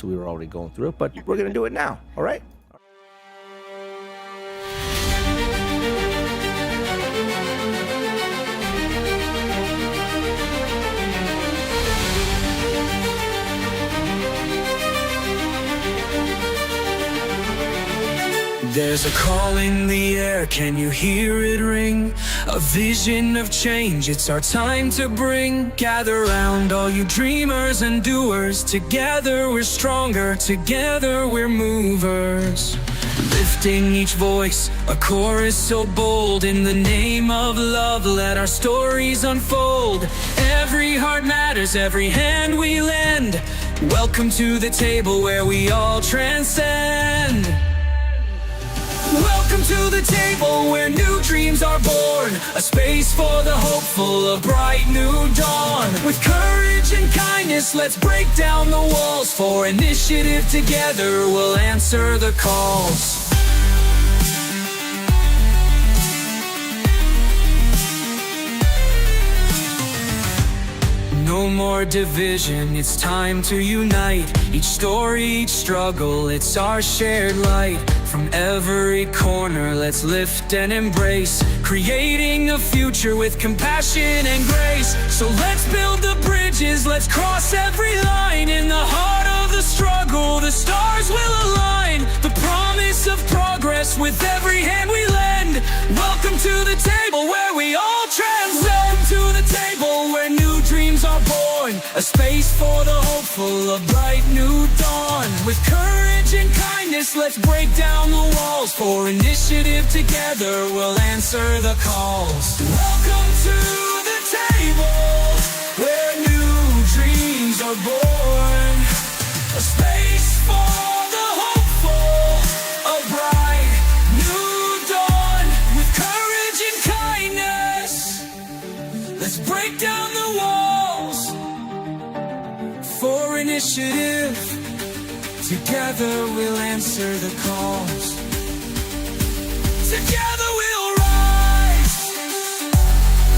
so we were already going through it, but we're going to do it now. All right? There's a call in the air, can you hear it ring? A vision of change, it's our time to bring. Gather round all you dreamers and doers. Together we're stronger, together we're movers. Lifting each voice, a chorus so bold. In the name of love, let our stories unfold. Every heart matters, every hand we lend. Welcome to the table where we all transcend. Welcome to the table where new dreams are born. A space for the hopeful, a bright new dawn. With courage and kindness, let's break down the walls. For initiative together, we'll answer the calls. No more division, it's time to unite. Each story, each struggle, it's our shared light. From every corner, let's lift and embrace, creating a future with compassion and grace. So let's build the bridges, let's cross every line. In the heart of the struggle, the stars will align. The promise of progress with every hand we lend. Welcome to the table where we all transcend. Welcome to the table where new dreams are born. A space for the hopeful, a bright new dawn. With courage and kindness, let's break down the walls. For initiative together, we'll answer the calls. Welcome to the table where new dreams are born. A space for the hopeful, a bright new dawn. With courage and kindness, let's break down the walls. For initiative, together we'll answer the calls. Together we'll rise.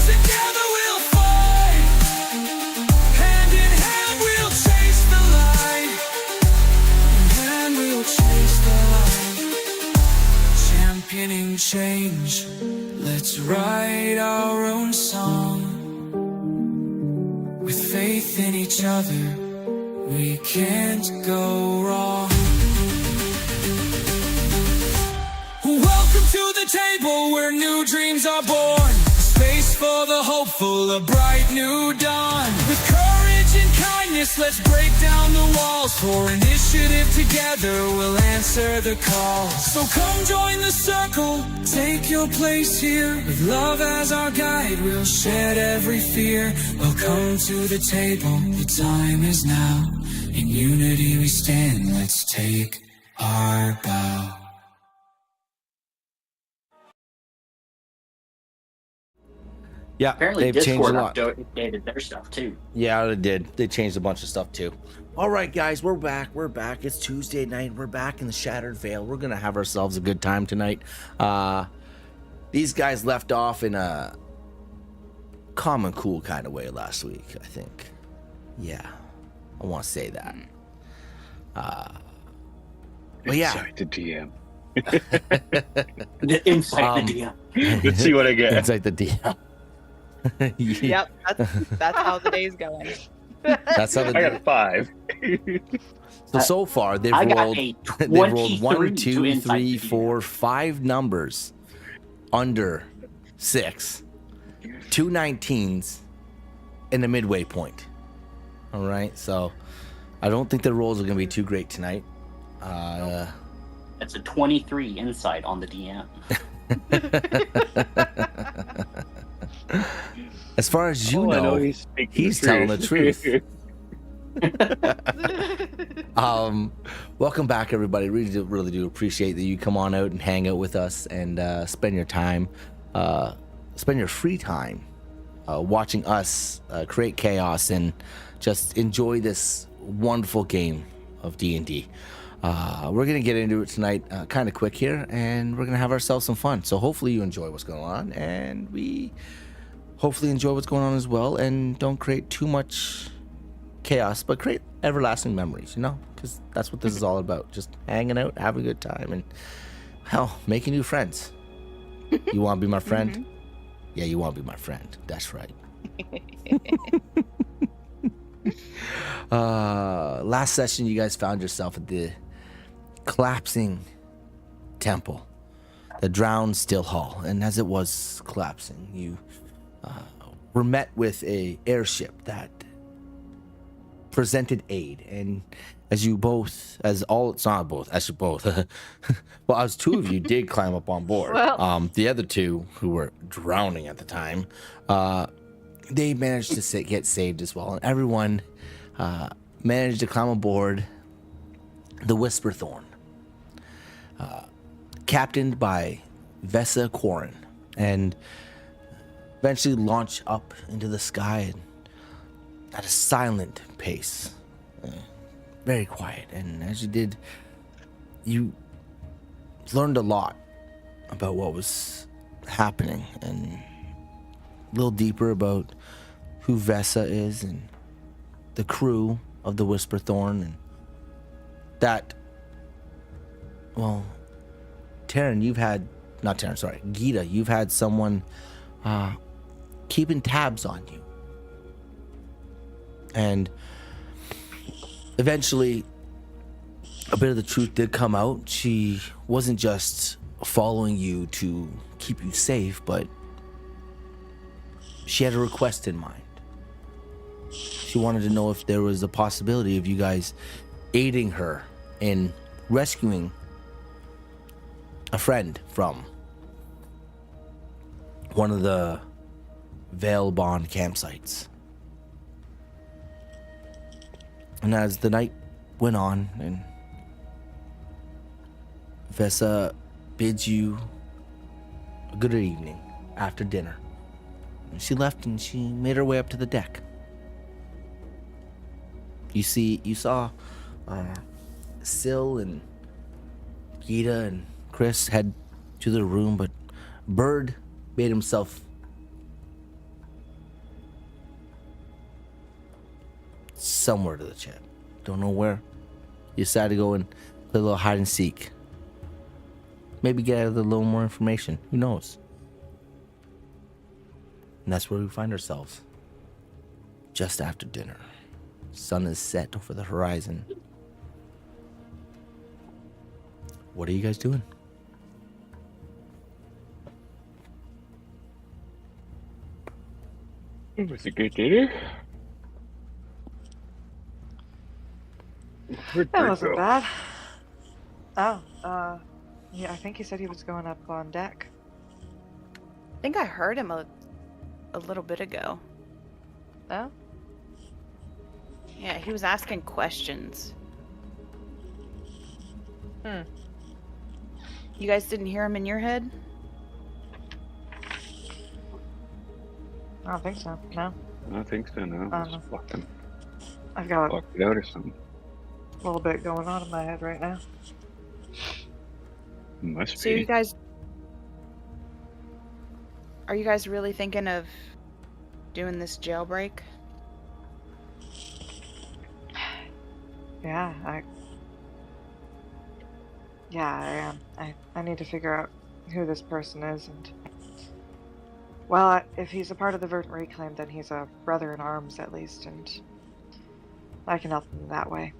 Together we'll fight. Hand in hand we'll chase the light. And we'll chase the light. Championing change, let's write our own song. With faith in each other, we can't go wrong. Welcome to the table where new dreams are born. A space for the hopeful, a bright new dawn. With courage and kindness, let's break down the walls. For initiative together, we'll answer the call. So come join the circle, take your place here. With love as our guide, we'll shed every fear. Welcome to the table, the time is now. In unity we stand, let's take our bow. Yeah, Apparently they've changed a Discord lot. updated their stuff too. Yeah, they did. They changed a bunch of stuff too. All right, guys, we're back. We're back. It's Tuesday night. We're back in the Shattered Veil. We're gonna have ourselves a good time tonight. These guys left off in a calm and cool kind of way last week, I think. Yeah, I want to say that. Well, yeah. Inside the DM. Inside the DM. Let's see what I get. Inside the DM. Yep, that's how the day's going. That's how the I got 5. So far they've I got rolled a they've rolled 1, 23 2, to 3, inside 4, 5 numbers under 6, 2 19s, and a midway point. All right, so I don't think the rolls are going to be too great tonight. That's a 23 inside on the DM. As far as you I know, he's telling the truth. Welcome back, everybody. Really do appreciate that you come on out and hang out with us and spend your time, spend your free time watching us create chaos and just enjoy this wonderful game of D&D. We're gonna get into it tonight kind of quick here, and we're gonna have ourselves some fun. So hopefully you enjoy what's going on, and we hopefully enjoy what's going on as well, and don't create too much chaos, but create everlasting memories, you know? Because that's what this is all about. Just hanging out, having a good time, and, hell, making new friends. You want to be my friend? Yeah, you want to be my friend. That's right. Last session, you guys found yourself at the collapsing temple, the drowned still hall, and as it was collapsing, you were met with a airship that presented aid, and as you both, it's not both, actually both, well, as two of you did climb up on board, Well. the other two who were drowning at the time, they managed to get saved as well, and everyone managed to climb aboard the Whisperthorn, captained by Vesa Quarren, and eventually launch up into the sky at a silent pace, very quiet. And as you did, you learned a lot about what was happening, and a little deeper about who Vesa is and the crew of the Whisperthorn, and that, well, Gita, you've had someone keeping tabs on you. And eventually, a bit of the truth did come out. She wasn't just following you to keep you safe, but she had a request in mind. She wanted to know if there was a possibility of you guys aiding her in rescuing a friend from one of the Veilbond campsites. And as the night went on, and Vesa bids you a good evening after dinner, and she left and she made her way up to the deck. You saw Syl and Gita and Chris head to the room, but Bird made himself somewhere to the chat. Don't know where. You decided to go and play a little hide and seek. Maybe get a little more information. Who knows? And that's where we find ourselves. Just after dinner. Sun is set over the horizon. What are you guys doing? It was a good dinner. Where'd That Bert wasn't go? bad. Oh, yeah, I think he said he was going up on deck. I think I heard him a little bit ago. Oh? Yeah, he was asking questions. You guys didn't hear him in your head? I don't think so. No. I don't think so, no. Just fucking I've got a fucked it out or something. little bit going on in my head right now. Must So be. you guys... Are you guys really thinking of doing this jailbreak? Yeah, I am. I need to figure out who this person is, and well, if he's a part of the Verdant Reclaim, then he's a brother in arms at least, and I can help him that way.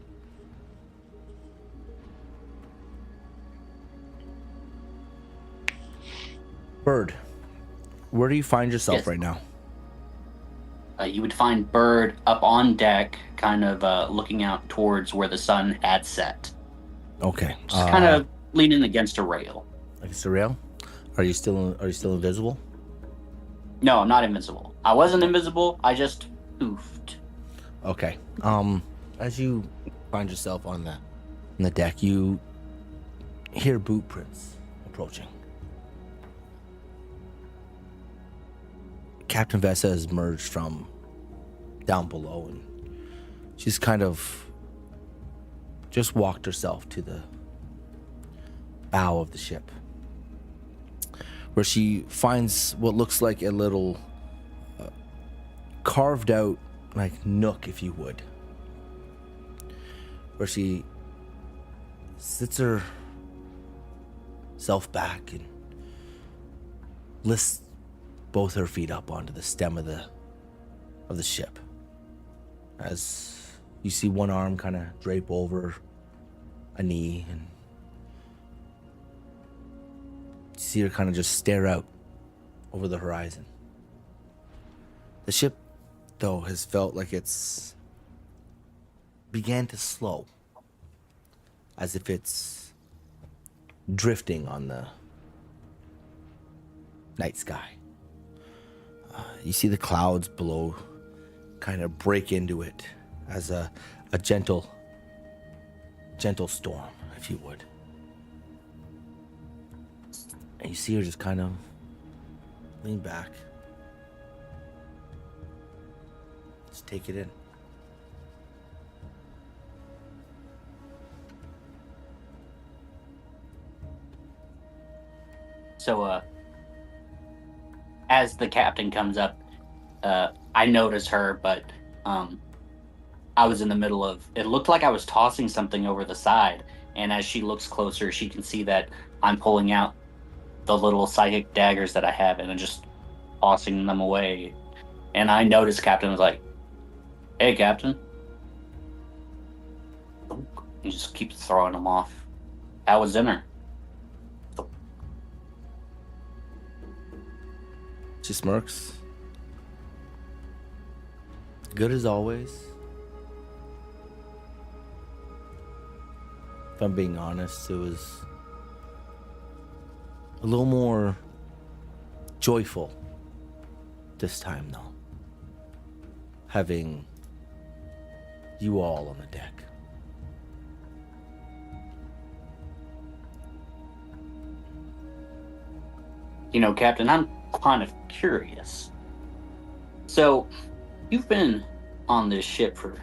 Bird, where do you find yourself Yes. right now? You would find Bird up on deck, kind of looking out towards where the sun had set. Okay. Just kind of leaning against a rail. Against the rail? Are you still invisible? No, I'm not invisible. I wasn't invisible. I just oofed. Okay. As you find yourself on the deck, you hear boot prints approaching. Captain Vesa has emerged from down below, and she's kind of just walked herself to the bow of the ship, where she finds what looks like a little carved out, like, nook, if you would, where she sits herself back and lifts both her feet up onto the stem of the ship. As you see one arm kind of drape over a knee, and you see her kind of just stare out over the horizon. The ship, though, has felt like it's began to slow, as if it's drifting on the night sky. You see the clouds below kind of break into it as a gentle storm, if you would. And you see her just kind of lean back. Just take it in. So, as the captain comes up, I notice her, but I was in the middle of, it looked like I was tossing something over the side, and as she looks closer, she can see that I'm pulling out the little psychic daggers that I have, and I'm just tossing them away. And I noticed Captain was like, "Hey, Captain." He just keeps throwing them off. How was dinner? She smirks. Good as always. If I'm being honest, it was a little more joyful this time, though. Having you all on the deck. You know, Captain, I'm kind of curious. So, you've been on this ship for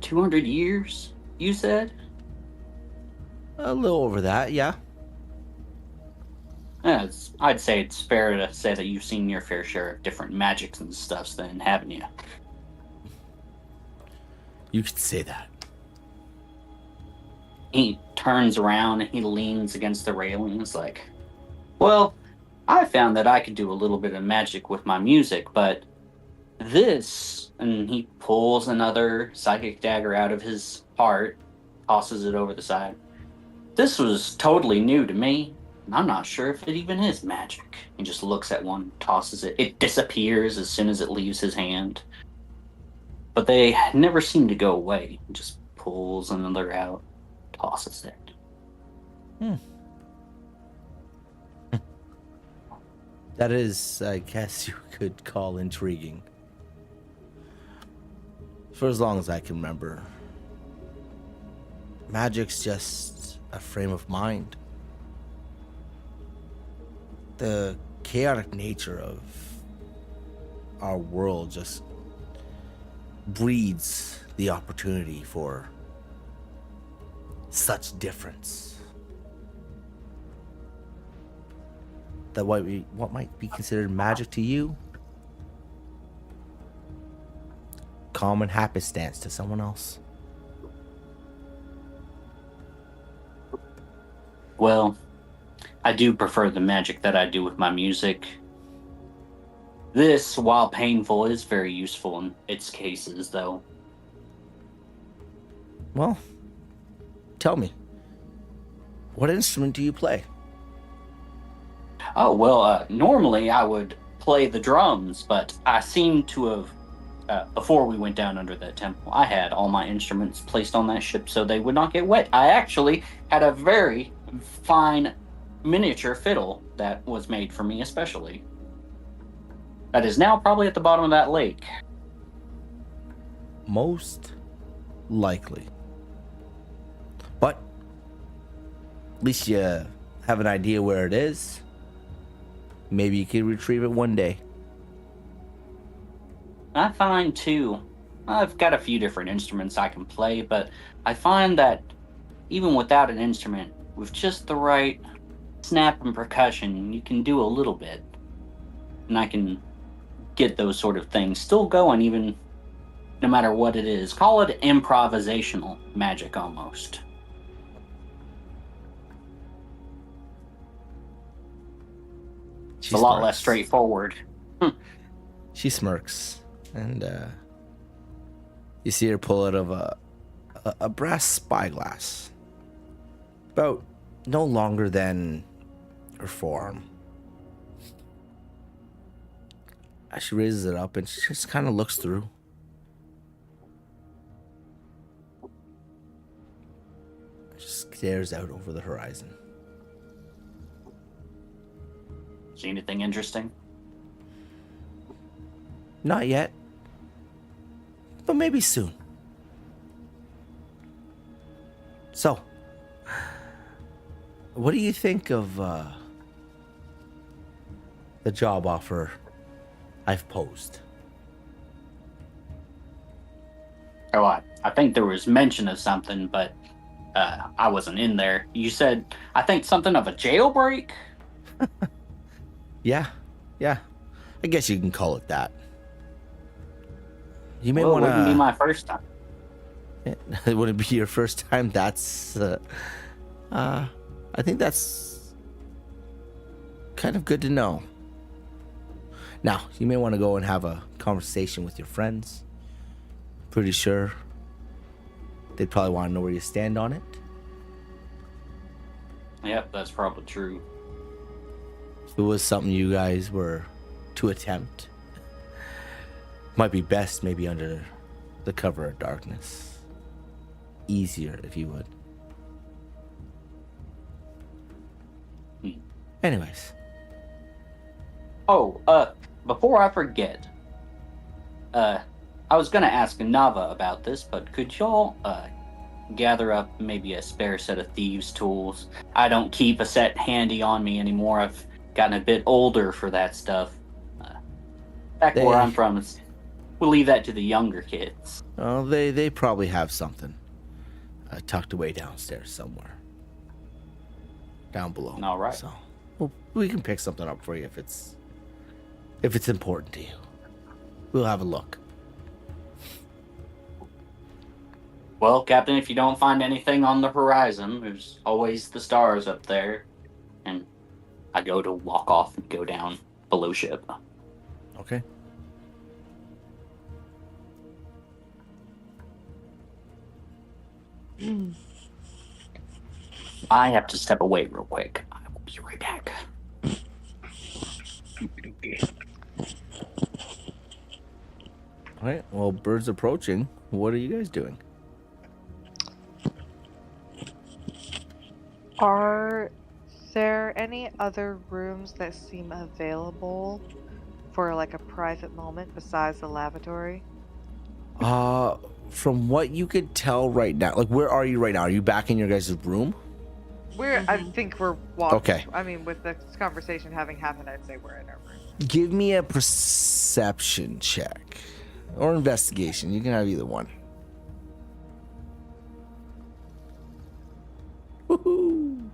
200 years, you said? A little over that, yeah. Yeah, I'd say it's fair to say that you've seen your fair share of different magics and stuffs then, haven't you? You could say that. He turns around and he leans against the railings like, "Well, I found that I could do a little bit of magic with my music, but this," and he pulls another psychic dagger out of his heart, tosses it over the side. "This was totally new to me, and I'm not sure if it even is magic." He just looks at one, tosses it. It disappears as soon as it leaves his hand. But they never seem to go away. He just pulls another out, tosses it. That is, I guess you could call intriguing. For as long as I can remember, magic's just a frame of mind. The chaotic nature of our world just breeds the opportunity for such difference. That what might be considered magic to you, common happenstance to someone else. Well, I do prefer the magic that I do with my music. This, while painful, is very useful in its cases, though. Well, tell me, what instrument do you play? Oh, well, normally I would play the drums, but I seem to have, before we went down under that temple, I had all my instruments placed on that ship so they would not get wet. I actually had a very fine miniature fiddle that was made for me especially. That is now probably at the bottom of that lake. Most likely. But at least you have an idea where it is. Maybe you can retrieve it one day. I find, too, I've got a few different instruments I can play, but I find that even without an instrument, with just the right snap and percussion, you can do a little bit. And I can get those sort of things still going even no matter what it is. Call it improvisational magic almost. It's a lot less straightforward. She smirks, and you see her pull out of a brass spyglass, about no longer than her forearm. As she raises it up, and she just kind of looks through. Just stares out over the horizon. See anything interesting? Not yet, but maybe soon. So, what do you think of the job offer I've posed? Oh, I think there was mention of something, but I wasn't in there. You said, I think something of a jailbreak? Yeah. I guess you can call it that. You may Well, want it wouldn't be to... my first time. It wouldn't be your first time. That's... I think that's kind of good to know. Now, you may want to go and have a conversation with your friends. Pretty sure they'd probably want to know where you stand on it. Yep, that's probably true. If it was something you guys were to attempt, might be best maybe under the cover of darkness. Easier, if you would. Anyways. Oh, before I forget, I was gonna ask Nava about this, but could y'all, gather up maybe a spare set of thieves' tools? I don't keep a set handy on me anymore. I've gotten a bit older for that stuff. Back where I'm from, we'll leave that to the younger kids. Oh, they probably have something tucked away downstairs somewhere. Down below. All right. So, well, we can pick something up for you if it's important to you. We'll have a look. Well, Captain, if you don't find anything on the horizon, there's always the stars up there. And I go to walk off and go down below ship. Okay. I have to step away real quick. I will be right back. All right. Well, birds approaching. What are you guys doing? Are there any other rooms that seem available for like a private moment besides the lavatory? From what you could tell right now, like where are you right now? Are you back in your guys' room? I think we're walking. Okay. I mean, with this conversation having happened, I'd say we're in our room. Give me a perception check or investigation. You can have either one. Woohoo!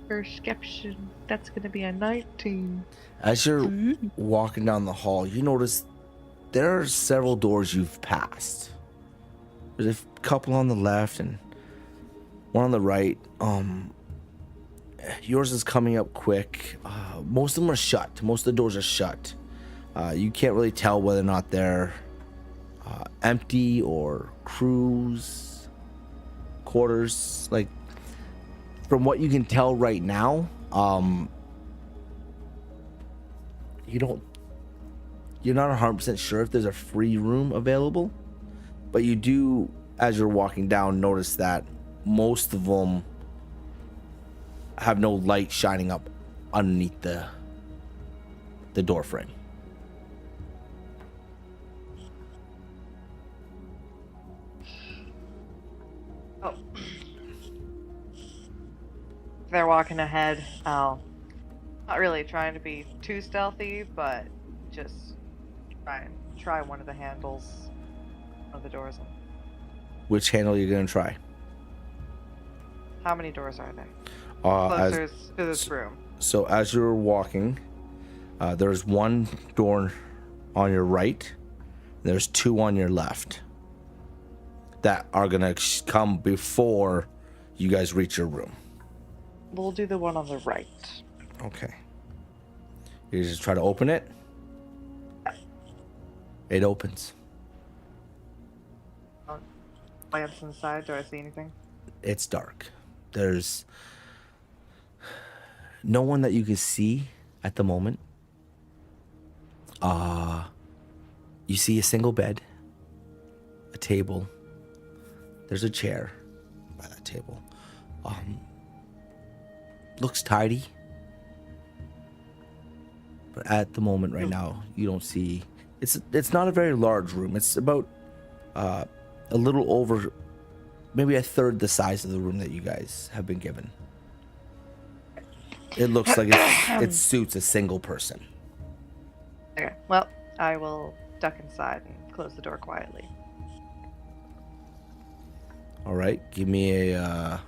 Perception. That's gonna be a 19. As you're walking down the hall, you notice there are several doors you've passed. There's a couple on the left and one on the right. Yours is coming up quick. Most of them are shut. Most of the doors are shut. You can't really tell whether or not they're empty or crews, quarters. Like, from what you can tell right now, you're not 100% sure if there's a free room available, but you do, as you're walking down, notice that most of them have no light shining up underneath the door frame. Oh. They're walking ahead. Not really trying to be too stealthy, but just try one of the handles of the doors. Which handle are you going to try? How many doors are there? As, Closer to this room. so as you're walking, There's one door on your right. There's two on your left that are gonna come before you guys reach your room. We'll do the one on the right. Okay. You just try to open it. It opens. Glance inside. Do I see anything? It's dark. There's no one that you can see at the moment. You see a single bed, a table. There's a chair by that table. Looks tidy. But at the moment right now, you don't see. It's not a very large room. It's about a little over, maybe a third the size of the room that you guys have been given. It looks like it suits a single person. Okay. Well, I will duck inside and close the door quietly. All right, give me a.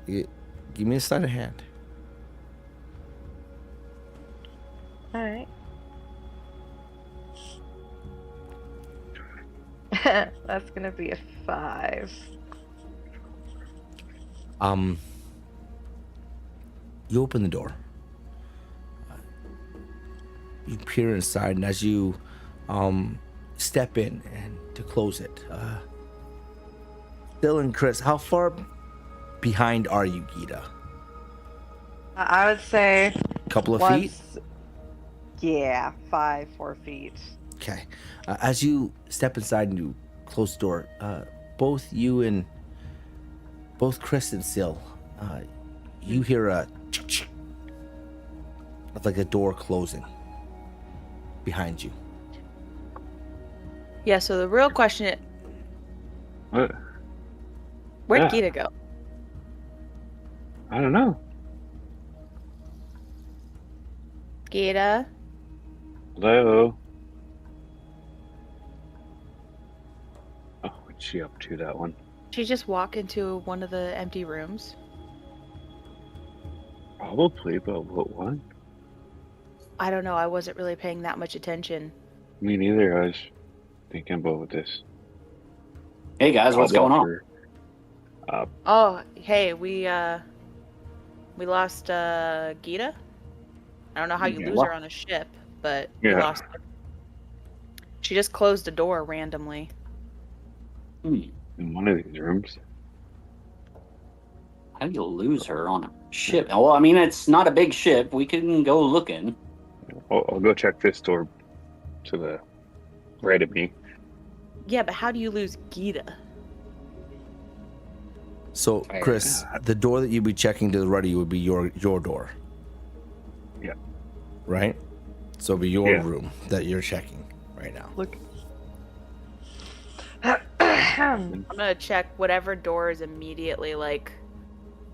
Give me a sleight of hand. All right. That's gonna be a 5. You open the door. You peer inside, and as you step in and to close it, Bill and Chris, how far behind are you, Gita? I would say A couple of feet? Yeah, 4 feet. Okay. As you step inside and you close the door, both Chris and Sil, you hear a of like a door closing behind you. Yeah, so the real question is, What? where'd Yeah. Gita go? I don't know. Gita? Hello. Oh, what's she up to, that one? She just walk into one of the empty rooms? Probably, but what one? I don't know, I wasn't really paying that much attention. Me neither. I was thinking about this. Hey guys, what's going on? Oh, hey, we lost Gita? I don't know how you Yeah. lose her on a ship, but we Yeah. lost her. She just closed the door randomly. In one of these rooms. How do you lose her on a ship? Well, I mean, it's not a big ship. We can go looking. I'll go check this door to the right of me. Yeah, but how do you lose Gita? So, Chris, the door that you'd be checking to the right of you would be your door. Yeah. Right? So it'd be your Yeah. room that you're checking right now. Look. I'm gonna check whatever door is immediately like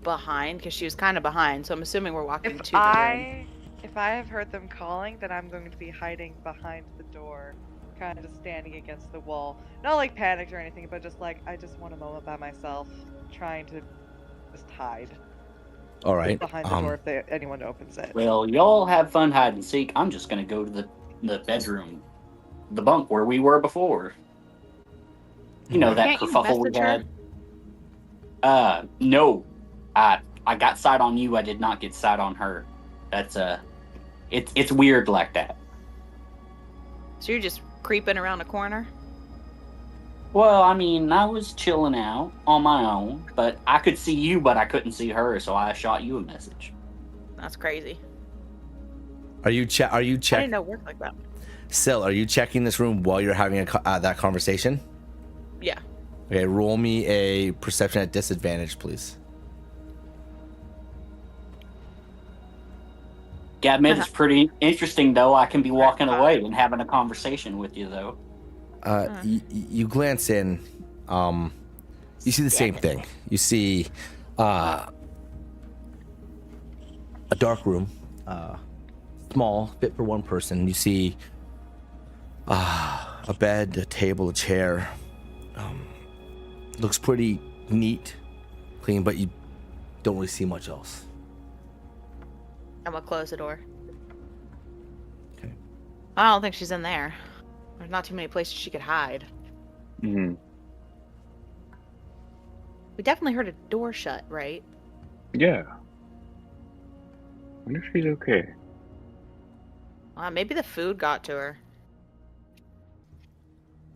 behind, because she was kind of behind. So I'm assuming we're walking to the room. If I have heard them calling, then I'm going to be hiding behind the door, kind of just standing against the wall. Not like panicked or anything, but just like I just want a moment by myself, trying to just hide All right. behind the door if anyone opens it. Well, y'all have fun hide and seek. I'm just gonna go to the bedroom, the bunk where we were before. You know that Can't you kerfuffle we message had. No, I got sight on you. I did not get sight on her. That's it's weird like that. So you're just creeping around a corner? Well, I mean, I was chilling out on my own, but I could see you, but I couldn't see her, so I shot you a message. That's crazy. Are you I didn't checking? know it worked like that. Sil, are you checking this room while you're having that conversation? Yeah. Okay, roll me a perception at disadvantage, please. Yeah, admit it's pretty interesting, though. I can be walking away and having a conversation with you, though. You glance in. You see the same thing. You see a dark room, small, fit for one person. You see a bed, a table, a chair. Looks pretty neat, clean, but you don't really see much else. I'm gonna close the door. Okay. I don't think she's in there. There's not too many places she could hide. Mm-hmm. We definitely heard a door shut, right? Yeah. Wonder if she's okay. Maybe the food got to her.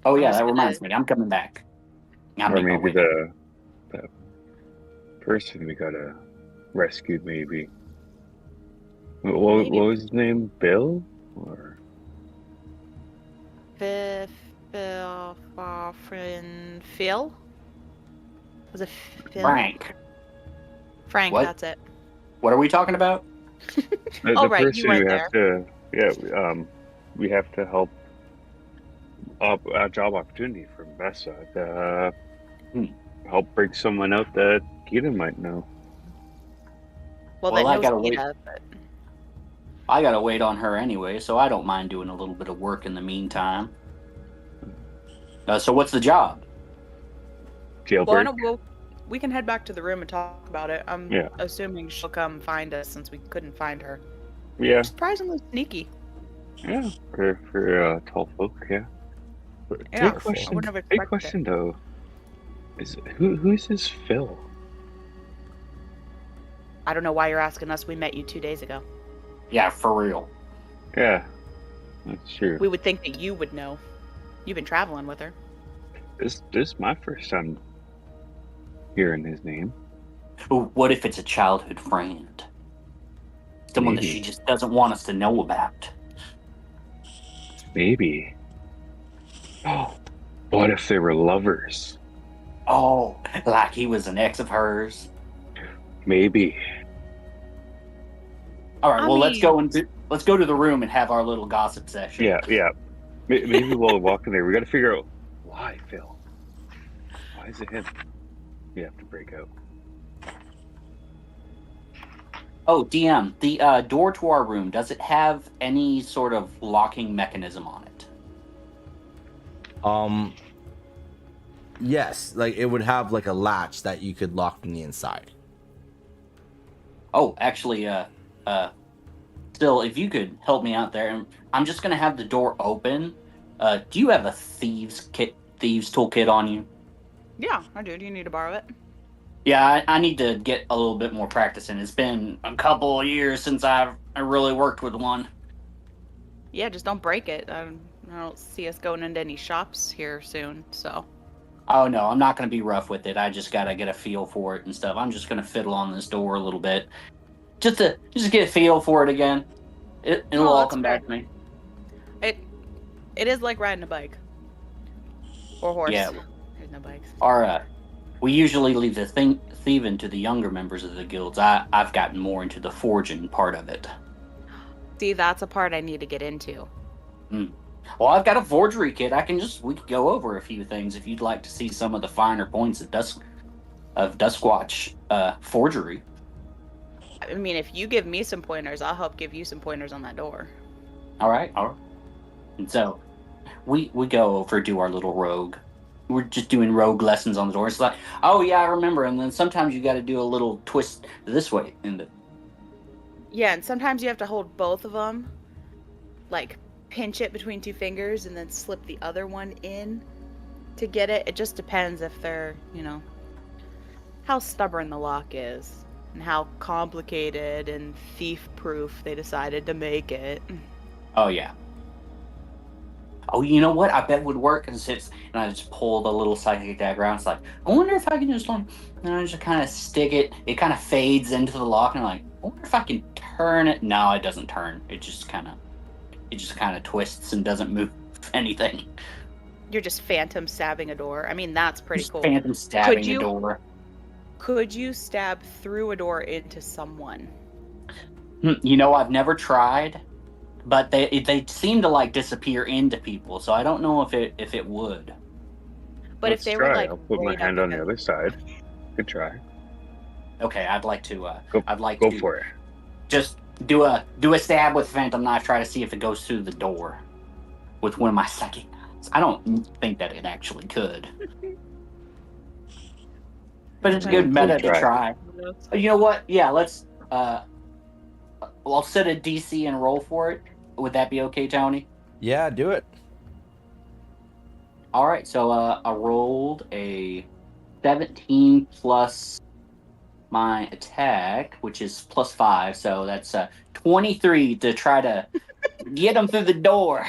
Oh I'm yeah, just that gonna- reminds me. I'm coming back. I'm Or making my maybe way. the person we gotta rescue, maybe. What was his name? Bill? Or Phil? Was it Phil? Frank. Frank, What? that's it. What are we talking about? Oh, the right, person you weren't we have to, we have to help a job opportunity for Vesa to help bring someone out that Gita might know. Well, Well, that I knows gotta wait. Gita, but I gotta wait on her anyway, so I don't mind doing a little bit of work in the meantime. So what's the job? Jailbreak. we can head back to the room and talk about it. I'm Yeah. assuming she'll come find us since we couldn't find her. Yeah, Surprisingly sneaky. yeah. For tall folk, yeah. Yeah, Big question. I would never Big expected question though. Is who's this Phil? I don't know why you're asking us. We met you 2 days ago. Yeah, for real. Yeah, that's true. We would think that you would know. You've been traveling with her. This is my first time hearing his name. Ooh, what if it's a childhood friend? Someone that Maybe. she just doesn't want us to know about. Maybe. Oh, what if they were lovers? Oh, like he was an ex of hers. Maybe. All right, I well mean- let's go to the room and have our little gossip session. Yeah. Maybe while walking there, we got to figure out why Phil. Why is it him? We have to break out. Oh, DM, the door to our room, does it have any sort of locking mechanism on it? Yes, like it would have like a latch that you could lock from the inside. Oh, actually, still, if you could help me out there, and I'm just gonna have the door open. Do you have a thieves toolkit on you? Yeah, I do. Do you need to borrow it? Yeah, I need to get a little bit more practice in. It's been a couple of years since I really worked with one. Yeah, just don't break it. I don't see us going into any shops here soon, so. Oh no, I'm not gonna be rough with it. I just gotta get a feel for it and stuff. I'm just gonna fiddle on this door a little bit, just to get a feel for it again. It'll all that's come fair. back to me. It is like riding a bike. Or horse. Yeah. There's no bikes. We usually leave the thieving to the younger members of the guilds. I've gotten more into the forging part of it. See, that's a part I need to get into. Well, I've got a forgery kit. We could go over a few things if you'd like to see some of the finer points of Duskwatch forgery. I mean, if you give me some pointers, I'll help give you some pointers on that door. All right. And so we go over do our little rogue. We're just doing rogue lessons on the door. It's like, oh yeah, I remember. And then sometimes you got to do a little twist this way. Yeah, and sometimes you have to hold both of them, like pinch it between two fingers and then slip the other one in to get it. It just depends if they're, how stubborn the lock is and how complicated and thief-proof they decided to make it. Oh yeah. Oh, you know what? I bet would work. And I just pull the little psychic dagger out. It's like, I wonder if I can just and I just kind of stick it. It kind of fades into the lock, and I'm like, I wonder if I can turn it. No, it doesn't turn. It just kind of twists and doesn't move anything. You're just phantom stabbing a door. I mean, that's pretty Just cool. Phantom stabbing a door. Could you stab through a door into someone? I've never tried, but they seem to like disappear into people, so I don't know if it would. But Let's if they try. were like, I'll put my right hand up on the other side. Good try. Okay, I'd like to. Go for it. Just do a stab with phantom knife. Try to see if it goes through the door with one of my psychic knives. I don't think that it actually could, but it's a good meta to try. You know what? Yeah, let's I'll set a DC and roll for it. Would that be okay, Tony? Yeah, do it. All right, so I rolled a 17 plus my attack, which is plus 5, so that's 23 to try to get him through the door.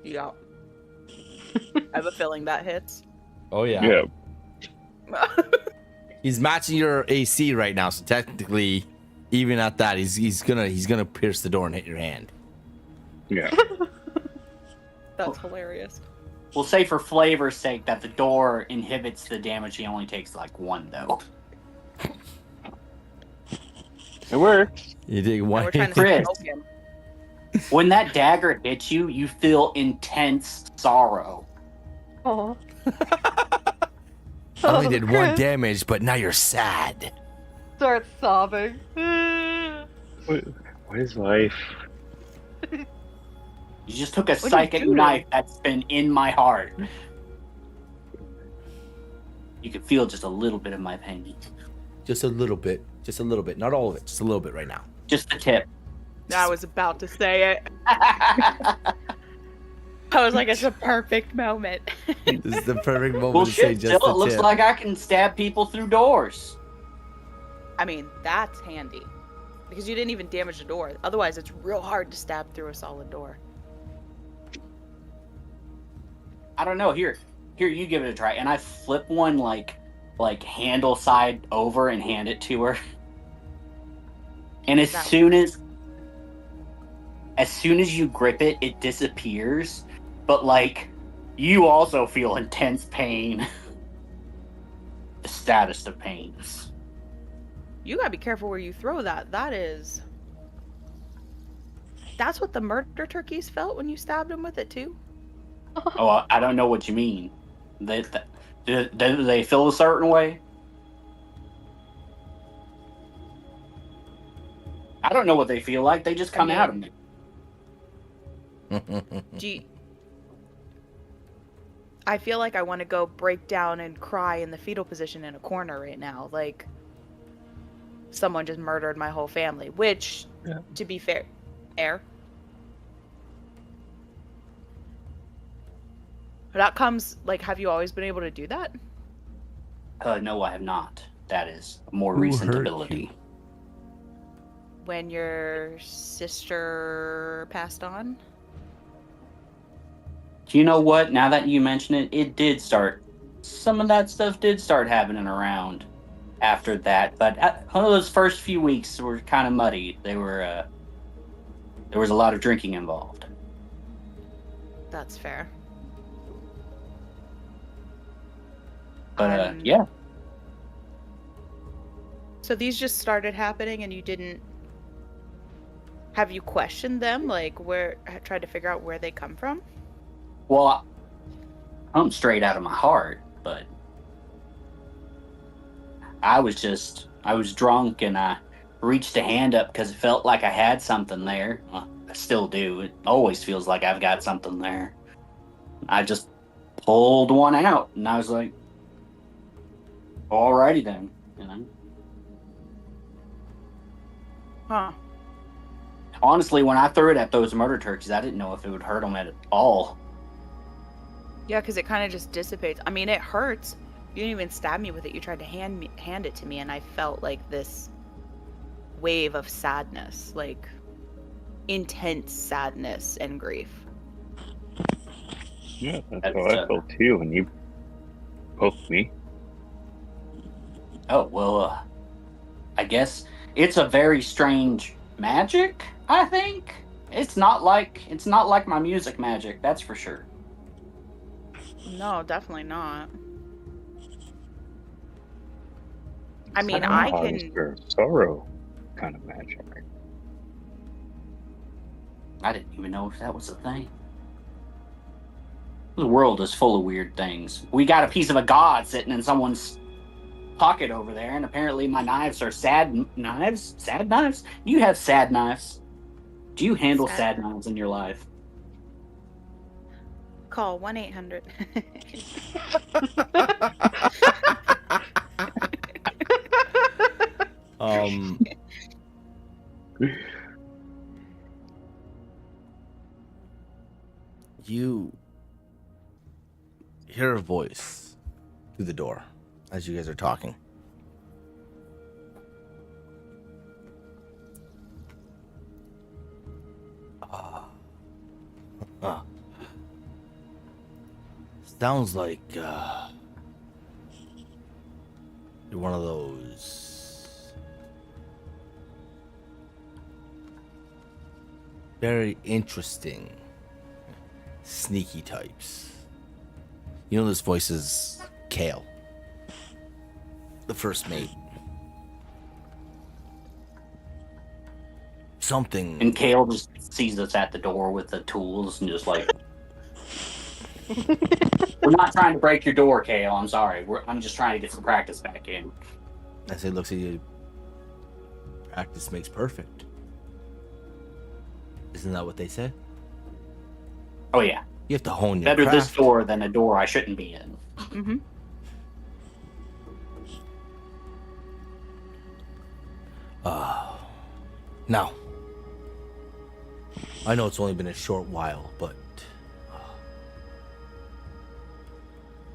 Yeah. I have a feeling that hits. Oh yeah. He's matching your AC right now, so technically, even at that, he's gonna pierce the door and hit your hand. Yeah. That's hilarious. We'll say for flavor's sake that the door inhibits the damage. He only takes like 1 though. It works. You take one. We're trying to Chris. smoke him. When that dagger hits you, you feel intense sorrow. Oh. I only did 1 damage, but now you're sad. Start sobbing. What is life? You just took a are you psychic doing? knife that's been in my heart. You can feel just a little bit of my pain. Just a little bit. Just a little bit. Not all of it. Just a little bit right now. Just the tip. I was about to say it. I was like, it's a perfect moment. This is the perfect moment Well, to say shit, just still, the it looks tip. like I can stab people through doors. I mean, that's handy. Because you didn't even damage the door. Otherwise, it's real hard to stab through a solid door. I don't know. Here, you give it a try. And I flip one like handle side over and hand it to her. And as That soon as you grip it, it disappears. But like, you also feel intense pain. The saddest of pains. You gotta be careful where you throw that. That's what the murder turkeys felt when you stabbed them with it too? Oh, I don't know what you mean. Do they feel a certain way? I don't know what they feel like. They just come out of me. I feel like I want to go break down and cry in the fetal position in a corner right now. Like, someone just murdered my whole family. Which, to be fair, that comes, like, have you always been able to do that? No, I have not. That is a more Who recent hurt ability. you? When your sister passed on? Do you know what? Now that you mention it, it did start. Some of that stuff did start happening around after that. But those first few weeks were kind of muddy. There was a lot of drinking involved. That's fair. But yeah. So these just started happening and you didn't... Have you questioned them? Like, tried to figure out where they come from? Well, I'm straight out of my heart, but I was drunk and I reached a hand up because it felt like I had something there. Well, I still do. It always feels like I've got something there. I just pulled one out and I was like, alrighty then, you know? Huh. Honestly, when I threw it at those murder turkeys, I didn't know if it would hurt them at all. Yeah, because it kind of just dissipates. I mean, it hurts. You didn't even stab me with it. You tried to hand it to me, and I felt like this wave of sadness, like intense sadness and grief. Yeah, that's how I felt too when you poked me. Oh, well, I guess it's a very strange magic, I think. It's not like my music magic, that's for sure. No, definitely not. I mean, don't know I how can... it's your sorrow kind of magic. I didn't even know if that was a thing. The world is full of weird things. We got a piece of a god sitting in someone's pocket over there, and apparently my knives are sad knives? Sad knives? You have sad knives. Do you handle sad knives in your life? Call 1-800. Um, you hear a voice through the door as you guys are talking. Sounds like you're one of those very interesting, sneaky types. You know, this voice is Kale, the first mate. Something. And Kale just sees us at the door with the tools and just like, we're not trying to break your door, Kale. I'm sorry. I'm just trying to get some practice back in. As he looks at you, practice makes perfect. Isn't that what they say? Oh yeah. You have to hone your Better craft. this door than a door I shouldn't be in. Mm-hmm. Now, I know it's only been a short while, but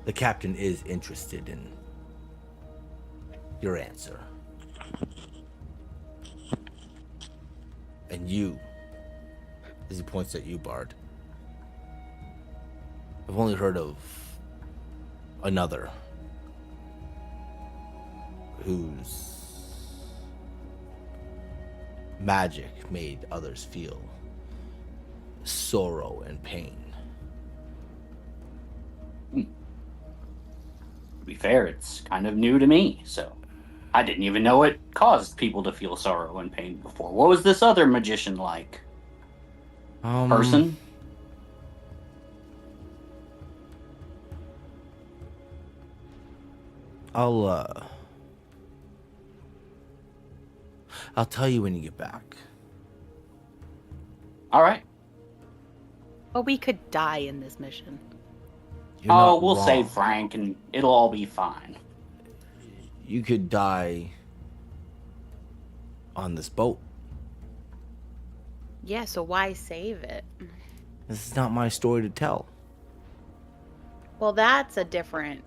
the captain is interested in your answer. And you, as he points at you, Bard, I've only heard of another whose magic made others feel sorrow and pain. To be fair, it's kind of new to me, so I didn't even know it caused people to feel sorrow and pain before. What was this other magician like? Person? I'll tell you when you get back. All right. Well, we could die in this mission. You're Oh, not we'll wrong. save Frank and it'll all be fine. You could die on this boat. Yeah, so why save it? This is not my story to tell. Well, that's different.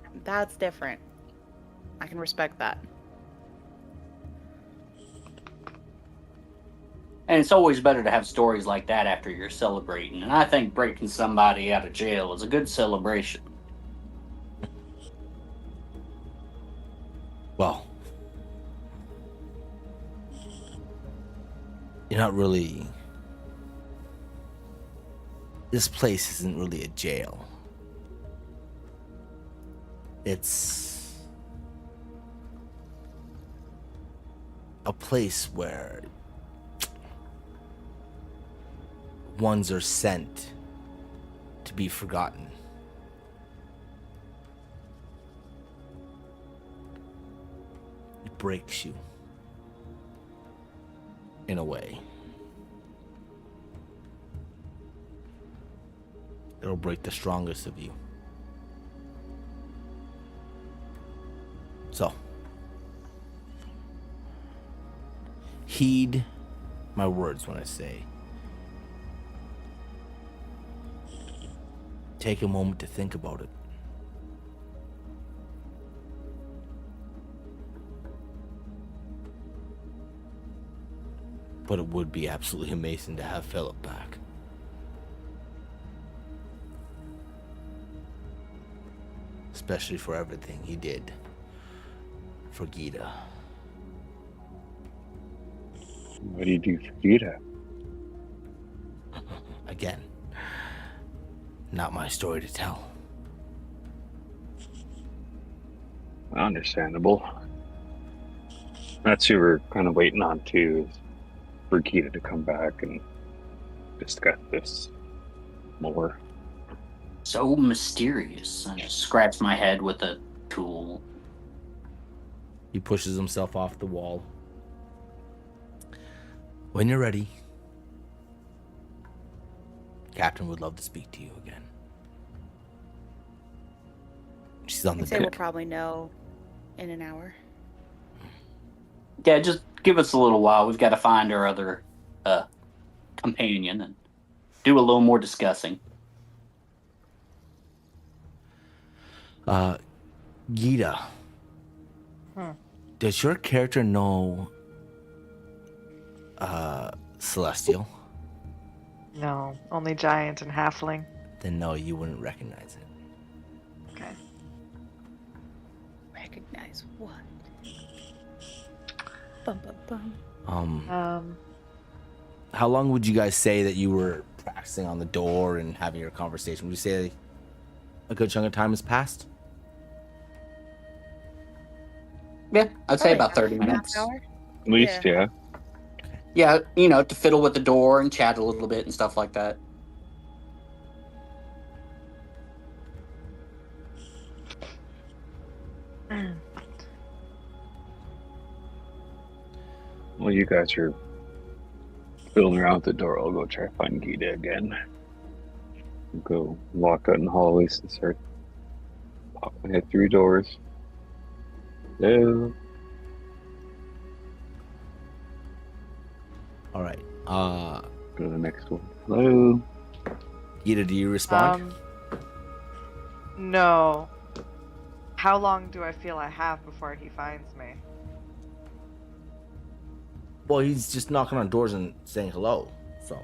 I can respect that. And it's always better to have stories like that after you're celebrating. And I think breaking somebody out of jail is a good celebration. Well, you're not really... This place isn't really a jail. It's a place where ones are sent to be forgotten. It breaks you in a way. It'll break the strongest of you. So, heed my words when I say, take a moment to think about it. But it would be absolutely amazing to have Philip back. Especially for everything he did for Gita. What do you do for Gita? Again, not my story to tell. Understandable. That's who we're kind of waiting on too, is for Gita to come back and discuss this more. So mysterious. I just scratch my head with a tool. He pushes himself off the wall. When you're ready, Captain would love to speak to you again. She's on the I'd say we'll deck. probably know in an hour. Yeah, just give us a little while. We've got to find our other companion and do a little more discussing. Gita, does your character know Celestial? No, only giant and halfling. Then no, you wouldn't recognize it. Okay. Recognize what? Bum, bum, bum. How long would you guys say that you were practicing on the door and having your conversation? Would you say a good chunk of time has passed? Yeah, I'd say Probably about 30 half minutes. hour. At least, yeah. Yeah, you know, to fiddle with the door and chat a little bit and stuff like that. Well, you guys are fiddling around with the door. I'll go try to find Gita again. Go walk out in the hallways and start popping head through doors. Hello. All right. Go to the next one. Hello. Gita, do you respond? No. How long do I feel I have before he finds me? Well, he's just knocking on doors and saying hello. So.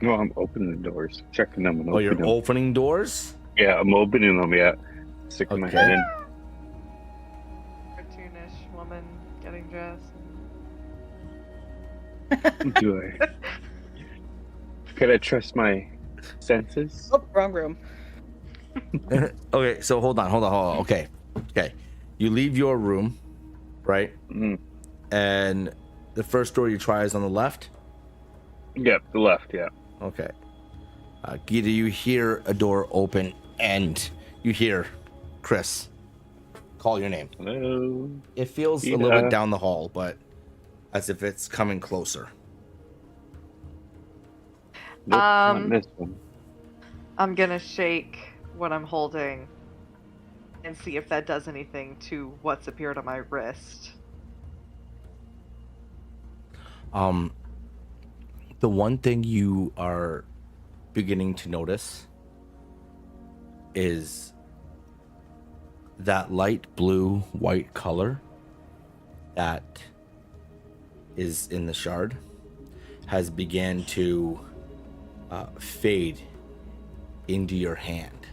No, I'm opening the doors, checking them and Oh, you're opening them. opening doors? Yeah, I'm opening them, yeah. Sticking my Okay. head in. Cartoonish woman getting dressed. Do I? Could I trust my senses? Oh, wrong room. Okay, so hold on. Okay. You leave your room, right? Mm. And the first door you try is on the left? Yep, the left, yeah. Okay. Gita, you hear a door open and you hear Chris call your name. Hello. It feels a little bit down the hall, but as if it's coming closer. Nope, not this one. I'm gonna shake what I'm holding and see if that does anything to what's appeared on my wrist. The one thing you are beginning to notice is that light blue white color that is in the shard has began to fade into your hand.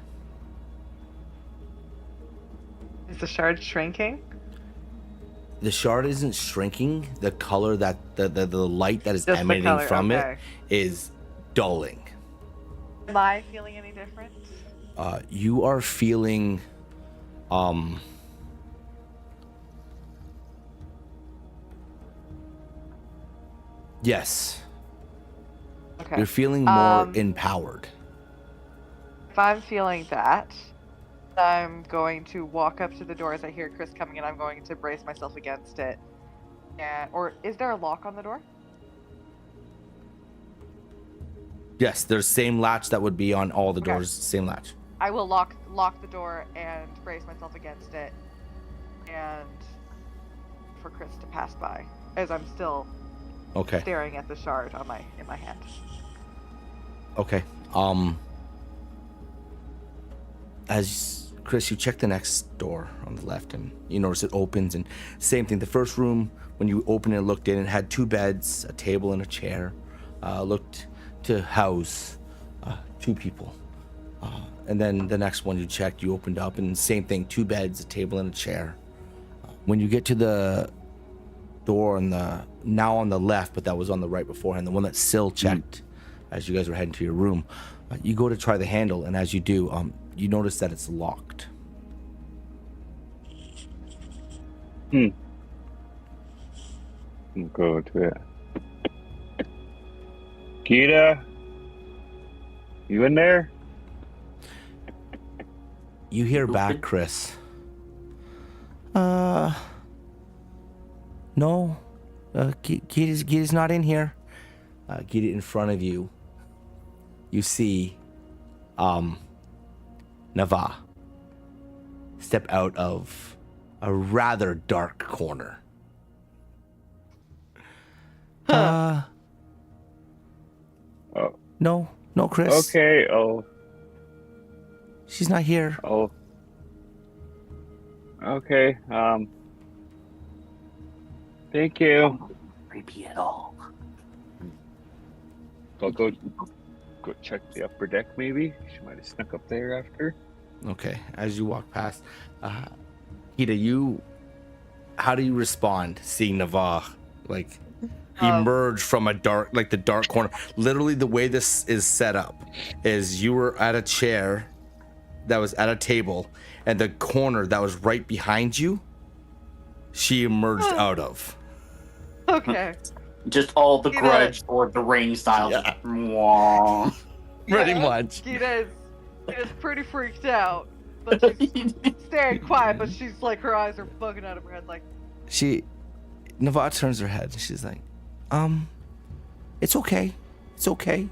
Is the shard shrinking? The shard isn't shrinking. The color that the light that is Just the emanating color, from okay. it is dulling. Am I feeling any different? You are feeling yes. Okay. You're feeling more empowered. If I'm feeling that, I'm going to walk up to the door as I hear Chris coming in. I'm going to brace myself against it. Or is there a lock on the door? Yes, there's same latch that would be on all the Okay. doors, same latch. I will lock the door and brace myself against it, and for Chris to pass by as I'm still Okay. staring at the shard in my hand. Okay. As Chris, you check the next door on the left, and you notice it opens, and same thing. The first room, when you opened it, looked in, it had 2 beds, a table, and a chair. Looked to house 2 people. And then the next one you checked, you opened up, and same thing, 2 beds, a table, and a chair. When you get to the door now on the left, but that was on the right beforehand, the one that Syl checked as you guys were heading to your room, you go to try the handle, and as you do, you notice that it's locked. I'll go to it. Gita? You in there? You hear back, Chris. No. Gita's not in here. Gita, in front of you, you see, Nava. step out of a rather dark corner. Oh, No, Chris. okay. Oh, She's not here. oh. Okay. Thank you. Creepy at all. I'll go check the upper deck. Maybe she might have snuck up there after. Okay, as you walk past, Hida, how do you respond seeing Navarre like emerge from the dark corner? Literally, the way this is set up is you were at a chair that was at a table, and the corner that was right behind you, she emerged out of. Okay. Just all the You know- grudge or the ring style. Yeah. Mwah. Pretty much. Gita's pretty freaked out, but she's staying quiet. But she's like, her eyes are bugging out of her head, like. Navarre turns her head and she's like, it's okay. It's okay.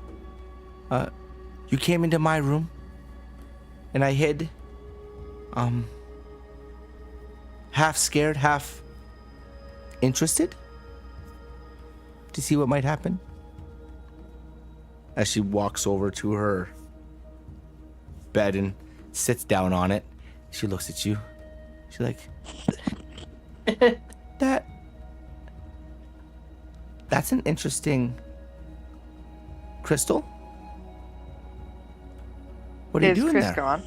You came into my room and I hid, half scared, half interested to see what might happen. As she walks over to her bed and sits down on it, she looks at you. She's like, that's an interesting crystal. What are you Is doing Chris there? gone?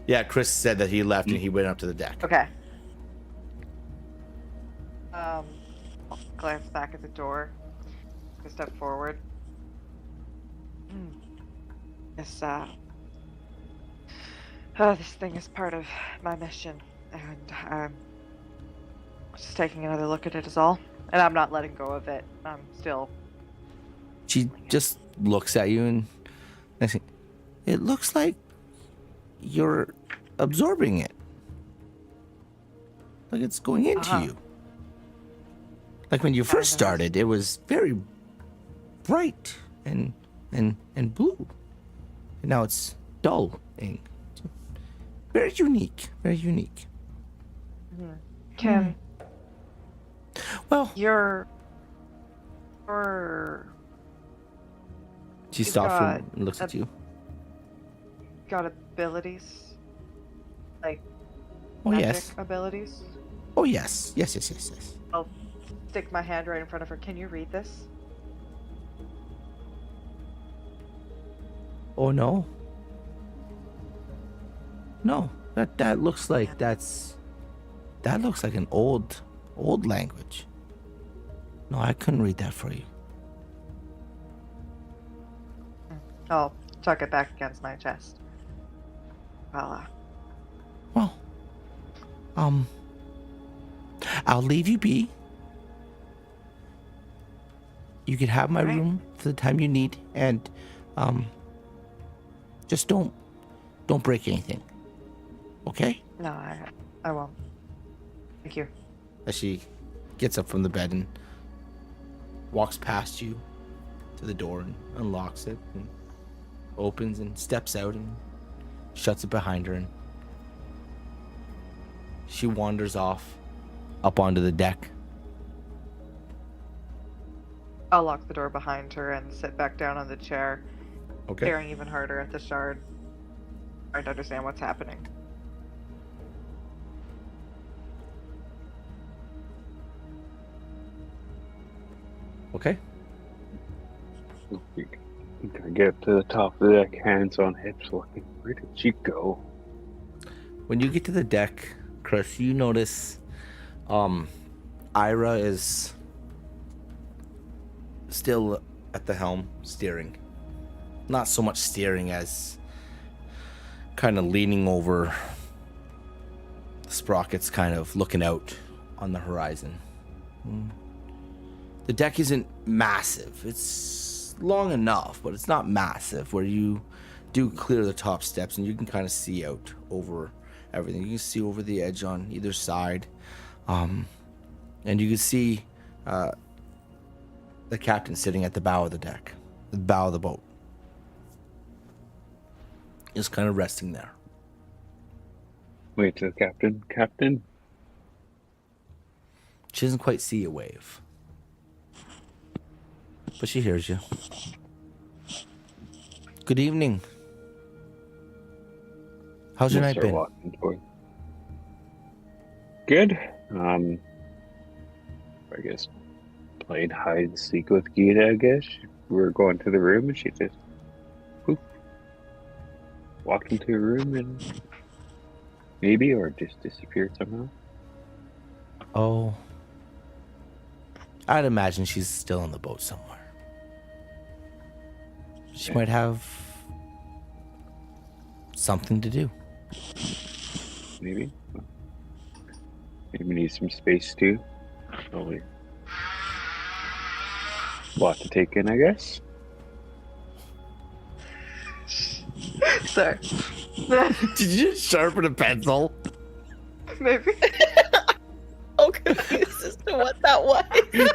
Yeah, Chris said that he left and he went up to the deck. Okay. I'll glance back at the door. Take a step forward. Yes, this thing is part of my mission, and I'm just taking another look at it is all. And I'm not letting go of it. I'm still. She just looks at you and I think, it looks like you're absorbing it. Like it's going into you. Like when you first started, it was very bright and blue. And now it's dull and very unique. Very unique. Can Well, your she stops and looks at you. got abilities? Like Oh magic yes. abilities? Oh yes. Yes. I'll stick my hand right in front of her. Can you read this? Oh no. No. That looks like that looks like an old language. No, I couldn't read that for you. I'll tuck it back against my chest. Well, I'll leave you be. You can have my Right. room for the time you need, and just don't break anything. Okay? No, I won't. Thank you. As she gets up from the bed and walks past you to the door and unlocks it and opens and steps out and shuts it behind her, and she wanders off up onto the deck. I'll lock the door behind her and sit back down on the chair, Okay. staring even harder at the shard, trying to understand what's happening. Okay. I get up to the top of the deck, hands on hips, looking. Where did she go? When you get to the deck, Chris, you notice Ira is still at the helm, steering. Not so much steering as kind of leaning over the sprockets, kind of looking out on the horizon. The deck isn't massive. It's long enough, but it's not massive where you do clear the top steps and you can kind of see out over everything. You can see over the edge on either side. And you can see the captain sitting at the bow of the deck, the bow of the boat. Just kind of resting there. Wait till Captain. Captain? She doesn't quite see a wave, but she hears you. Good evening. How's your We'll night start been? walking toward. Good. I guess played hide and seek with Gita, I guess. We were going to the room and she just poof, walked into a room and maybe or just disappeared somehow. Oh, I'd imagine she's still on the boat somewhere. She might have something to do. Maybe. Maybe need some space too. Probably a lot to take in, I guess. Sorry. Did you just sharpen a pencil? Maybe. So confused as to what that was. It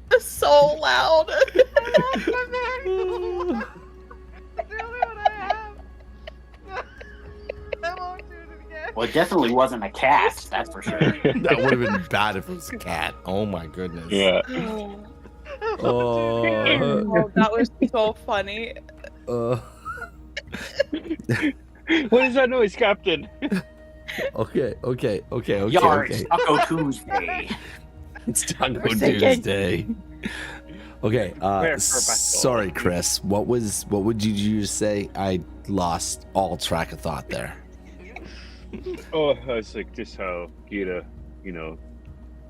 was so loud. It's the only one I have. I won't do it again. Well, it definitely wasn't a cat, that's for sure. That would have been bad if it was a cat. Oh my goodness. Yeah. Oh. Oh, that was so funny. What is that noise, Captain? Okay. Yards, Taco Tuesday. It's Taco We're thinking. Tuesday. Okay. Sorry, Chris. What would you just say? I lost all track of thought there. Oh, I was like, just how Gita, like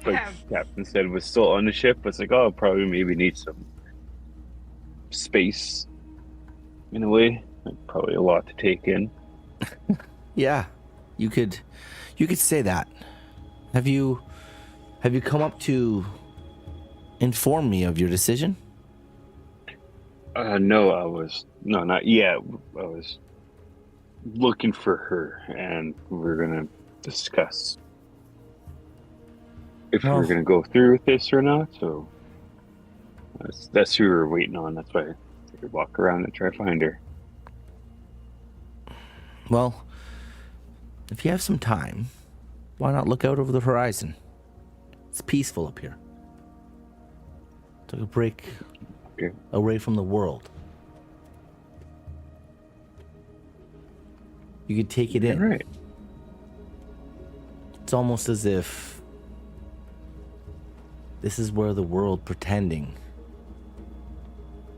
Yeah. Captain said, was still on the ship. It's like, oh, probably maybe need some space in a way. Like, probably a lot to take in. Yeah, you could say that. Have you come up to inform me of your decision? No, not yet. I was looking for her, and we're gonna discuss if Well- we're gonna go through with this or not. So that's who we were waiting on. That's why I could walk around and try to find her. Well, if you have some time, why not look out over the horizon? It's peaceful up here. Take a break Okay. away from the world. You could take it in. Right. It's almost as if this is where the world pretending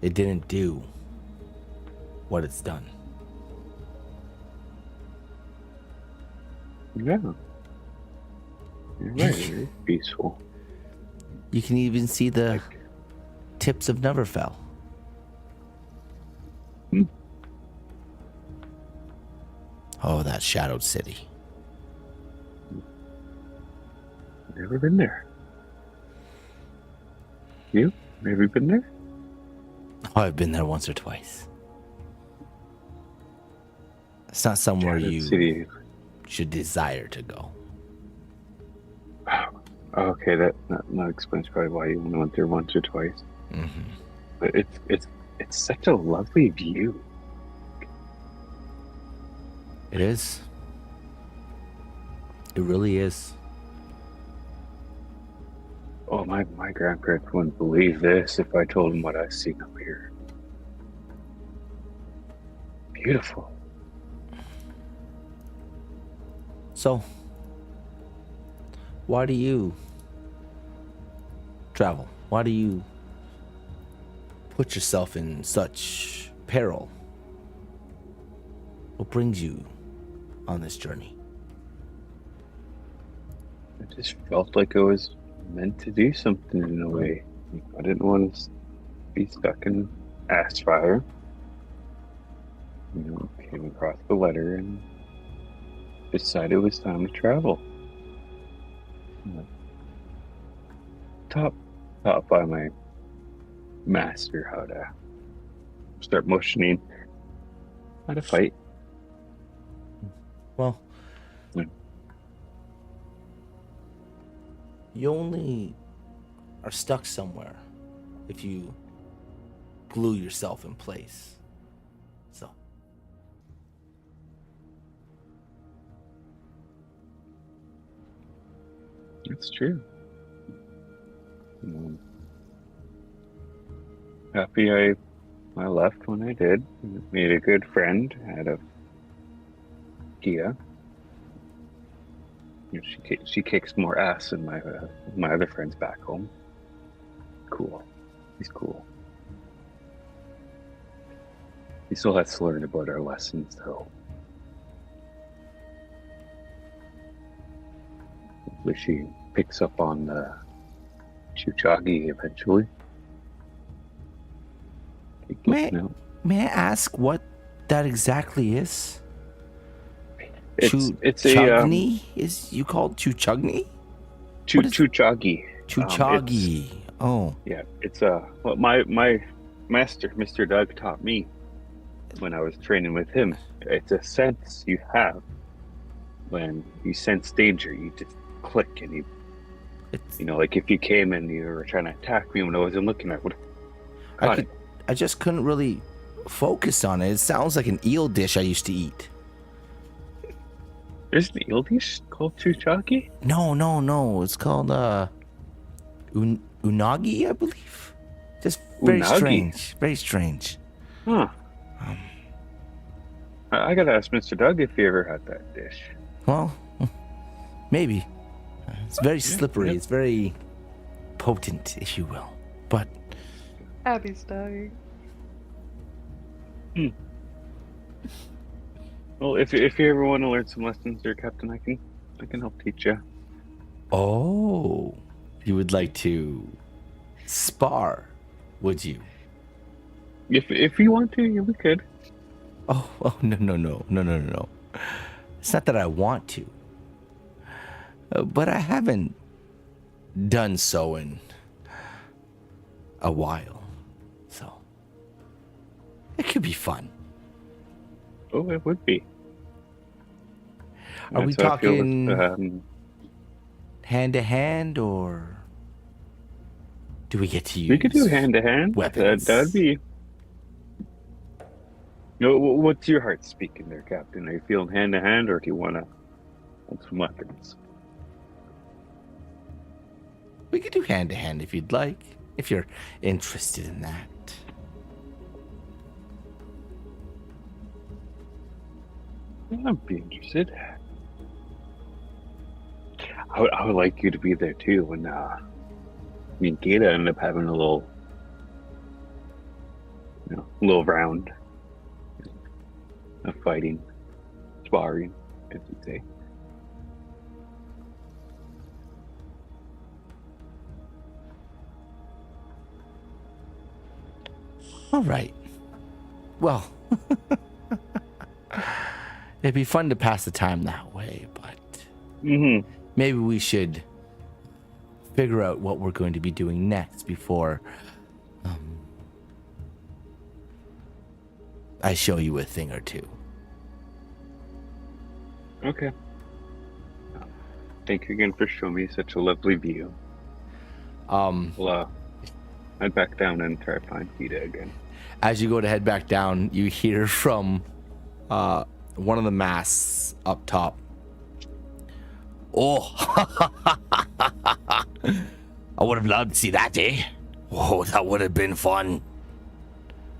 it didn't do what it's done. Yeah. You're right. It is peaceful. You can even see the tips of Neverfell. Hmm. Oh, that shadowed city. Never been there. You? Have you been there? Oh, I've been there once or twice. It's not somewhere Shadowed you City. should desire to go. Okay, that explains probably why you only went there once or twice. Mm-hmm. But it's such a lovely view. It is. It really is. Oh, my grandparents wouldn't believe this if I told them what I've seen up here. Beautiful. So, why do you travel? Why do you put yourself in such peril? What brings you on this journey? I just felt like I was meant to do something in a way. I didn't want to be stuck in ass fire. Came across the letter and decided it was time to travel. Taught by my master how to start motioning, how to fight. Well, Yeah. You only are stuck somewhere if you glue yourself in place. So, It's true. Happy I left when I did. Made a good friend out of Gia. She kicks more ass than my other friends back home. Cool. He's cool. He still has to learn about our lessons, though. Hopefully she picks up on the Chuchagi eventually. May I ask what that exactly is? It's Chuchagni? Is you called Chuchagni? Chuchagi. Chuchagi. Oh. Yeah, it's what my master, Mr. Doug, taught me when I was training with him. It's a sense you have when you sense danger. You just click and like if you came and you were trying to attack me when I wasn't looking, I just couldn't really focus on it. It sounds like an eel dish I used to eat. There's an eel dish called Chuchagi? No. It's called unagi, I believe. Just very Unagi? strange. Very strange. Huh. I gotta ask Mr. Doug if he ever had that dish. Well, maybe. It's very slippery. Yeah. It's very potent, if you will. But Abby's dying. Well, if you ever want to learn some lessons there, Captain, I can help teach you. oh, you would like to spar, would you? If you want to, yeah, we could. Oh, no. It's not that I want to, but I haven't done so in a while, so it could be fun. Oh, it would be. Are we That's how I feel talking with, hand to hand, or do we get to use? we could do hand to hand. weapons? That'd be. No, what's your heart speaking there, Captain? Are you feeling hand to hand, or do you want to hold some weapons? We could do hand to hand if you'd like, if you're interested in that. I'd be interested. I would like you to be there too when me and Gata ended up having a little round of fighting, sparring, as you'd say. All right. Well, it'd be fun to pass the time that way, but maybe we should figure out what we're going to be doing next before I show you a thing or two. Okay. Thank you again for showing me such a lovely view. Well, head back down and try to find Gita again. As you go to head back down, you hear from one of the masts up top. Oh, I would have loved to see that, eh? Oh, that would have been fun.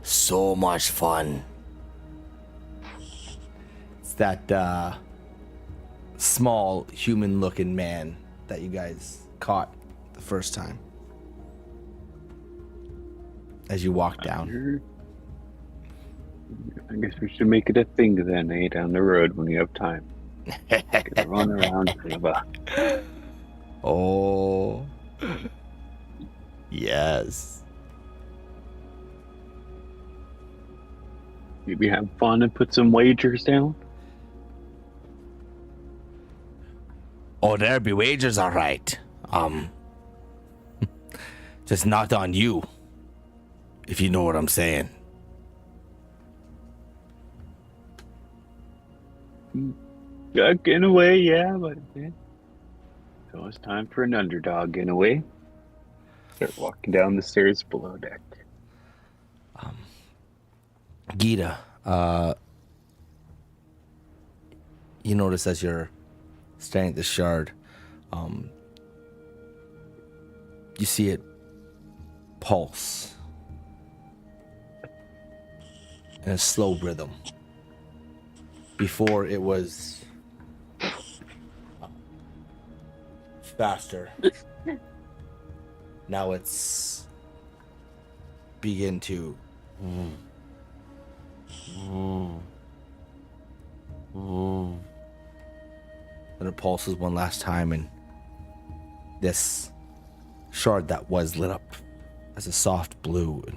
So much fun. It's that small human-looking man that you guys caught the first time. As you walk down. I guess we should make it a thing then, eh? Down the road when you have time. Get run around forever. Oh. Yes. Maybe have fun and put some wagers down. Oh, there be wagers, all right. Just not on you, if you know what I'm saying. In a way, yeah, but so it's time for an underdog in a way. Start walking down the stairs below deck. Gita, you notice as you're staring at the shard, You see it pulse in a slow rhythm. Before it was faster. Now it's begin to and it pulses one last time, and this shard that was lit up as a soft blue and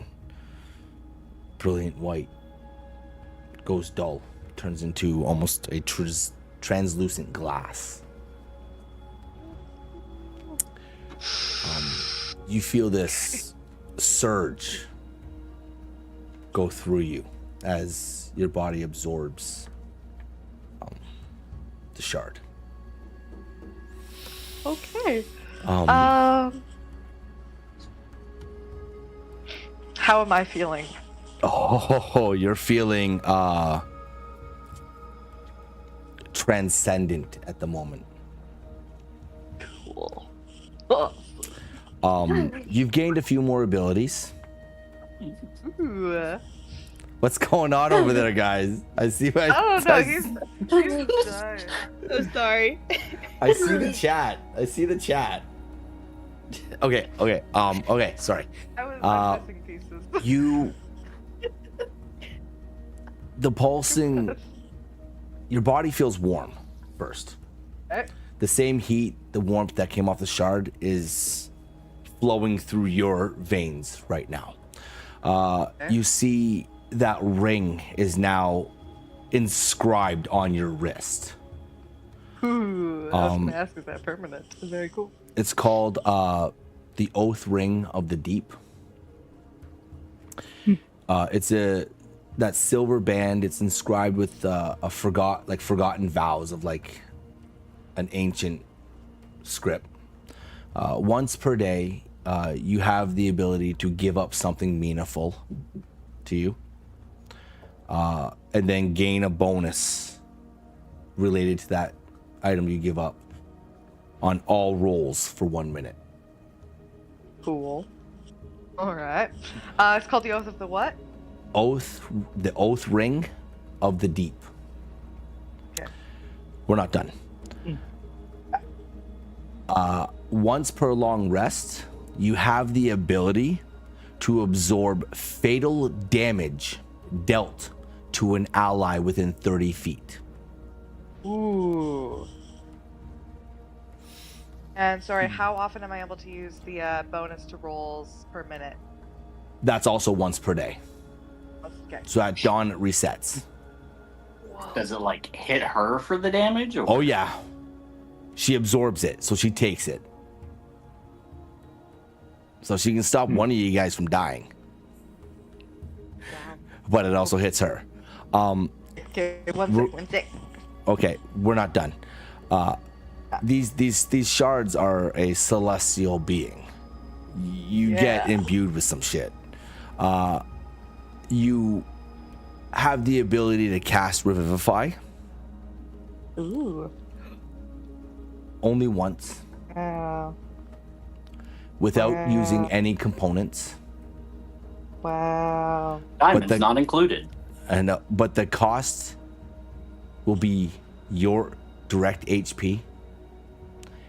brilliant white goes dull, turns into almost a translucent glass. You feel this surge go through you as your body absorbs the shard. Okay. Um, How am I feeling? Oh, you're feeling transcendent at the moment. Cool. You've gained a few more abilities. Ooh. What's going on over there, guys? I see. Oh no, he's dying. So sorry. I see the chat. Okay. Okay. Sorry. I was missing pieces. The pulsing. Your body feels warm first. Okay. The same heat, the warmth that came off the shard is flowing through your veins right now. You see that ring is now inscribed on your wrist. Ooh, I was gonna ask, is that permanent? Very cool. It's called the Oath Ring of the Deep. It's that silver band. It's inscribed with forgotten vows of like an ancient script. Once per day, you have the ability to give up something meaningful to you, and then gain a bonus related to that item you give up on all rolls for 1 minute. Cool. All right. It's called the Oath of the what? The Oath Ring of the Deep. Okay. We're not done. Once per long rest, you have the ability to absorb fatal damage dealt to an ally within 30 feet. Ooh. And sorry, how often am I able to use the bonus to rolls per minute? That's also once per day. Okay. So at dawn it resets. Does it like hit her for the damage? Or Oh yeah. She absorbs it, so she takes it. So she can stop one of you guys from dying. But it also hits her. Okay, one sec. Okay, we're not done. These shards are a celestial being. You get imbued with some shit. You have the ability to cast Revivify. Ooh. Only once. Wow. Without using any components. Wow. diamonds not included. And but the cost will be your direct HP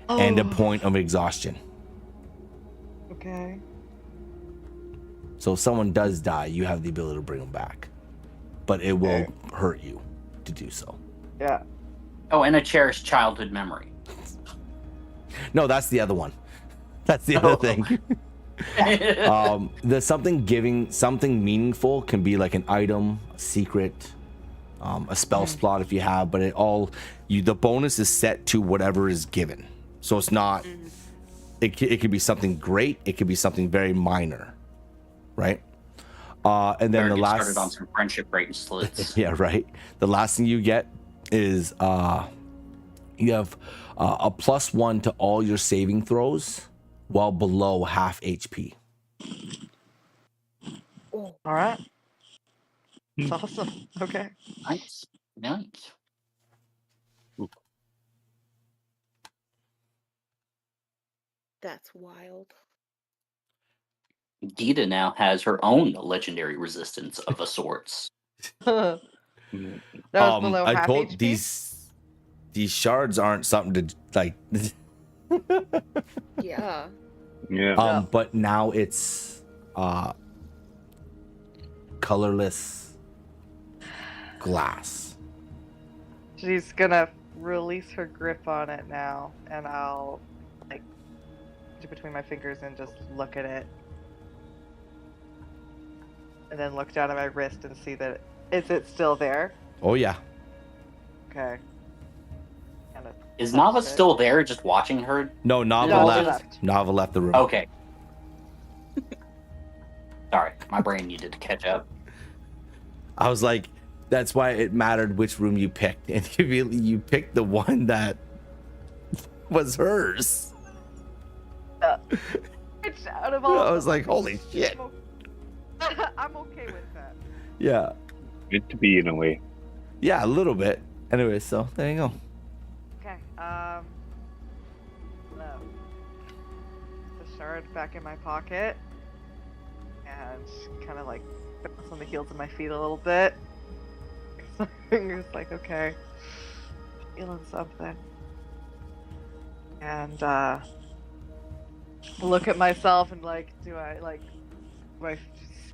and a point of exhaustion. Okay. So if someone does die, you have the ability to bring them back, but it will hurt you to do so. Yeah. Oh, and a cherished childhood memory. No, that's the other one. That's the other thing. The something meaningful can be like an item, a secret, a spell slot if you have, but the bonus is set to whatever is given. So it's not. It could be something great. It could be something very minor, right? And then the last started on some friendship rate slits. yeah, right. The last thing you get is you have a +1 to all your saving throws while below half HP. All right. That's awesome. Okay. Nice. That's wild. Gita now has her own legendary resistance of a sorts. that Mm. was below I half told HP? these shards aren't something to like. Yeah. Yeah. But now it's colorless glass. She's gonna release her grip on it now, and I'll like put it between my fingers and just look at it, and then look down at my wrist and see that is it still there? Oh yeah. Okay. Kind of Is touch Nava it. still there, just watching her? No, Nava No, she left. left. Nava left the room. Okay. Sorry, my brain needed to catch up. I was like, that's why it mattered which room you picked, and you picked the one that was hers. Which out of all I of was them, like, holy shit. I'm okay with that. Yeah, Good to be in a way. yeah, a little bit. Anyway, so there you go. Okay. No. The shard back in my pocket, and kind of like bounce on the heels of my feet a little bit. My fingers like, okay, feeling something, and look at myself and like, do I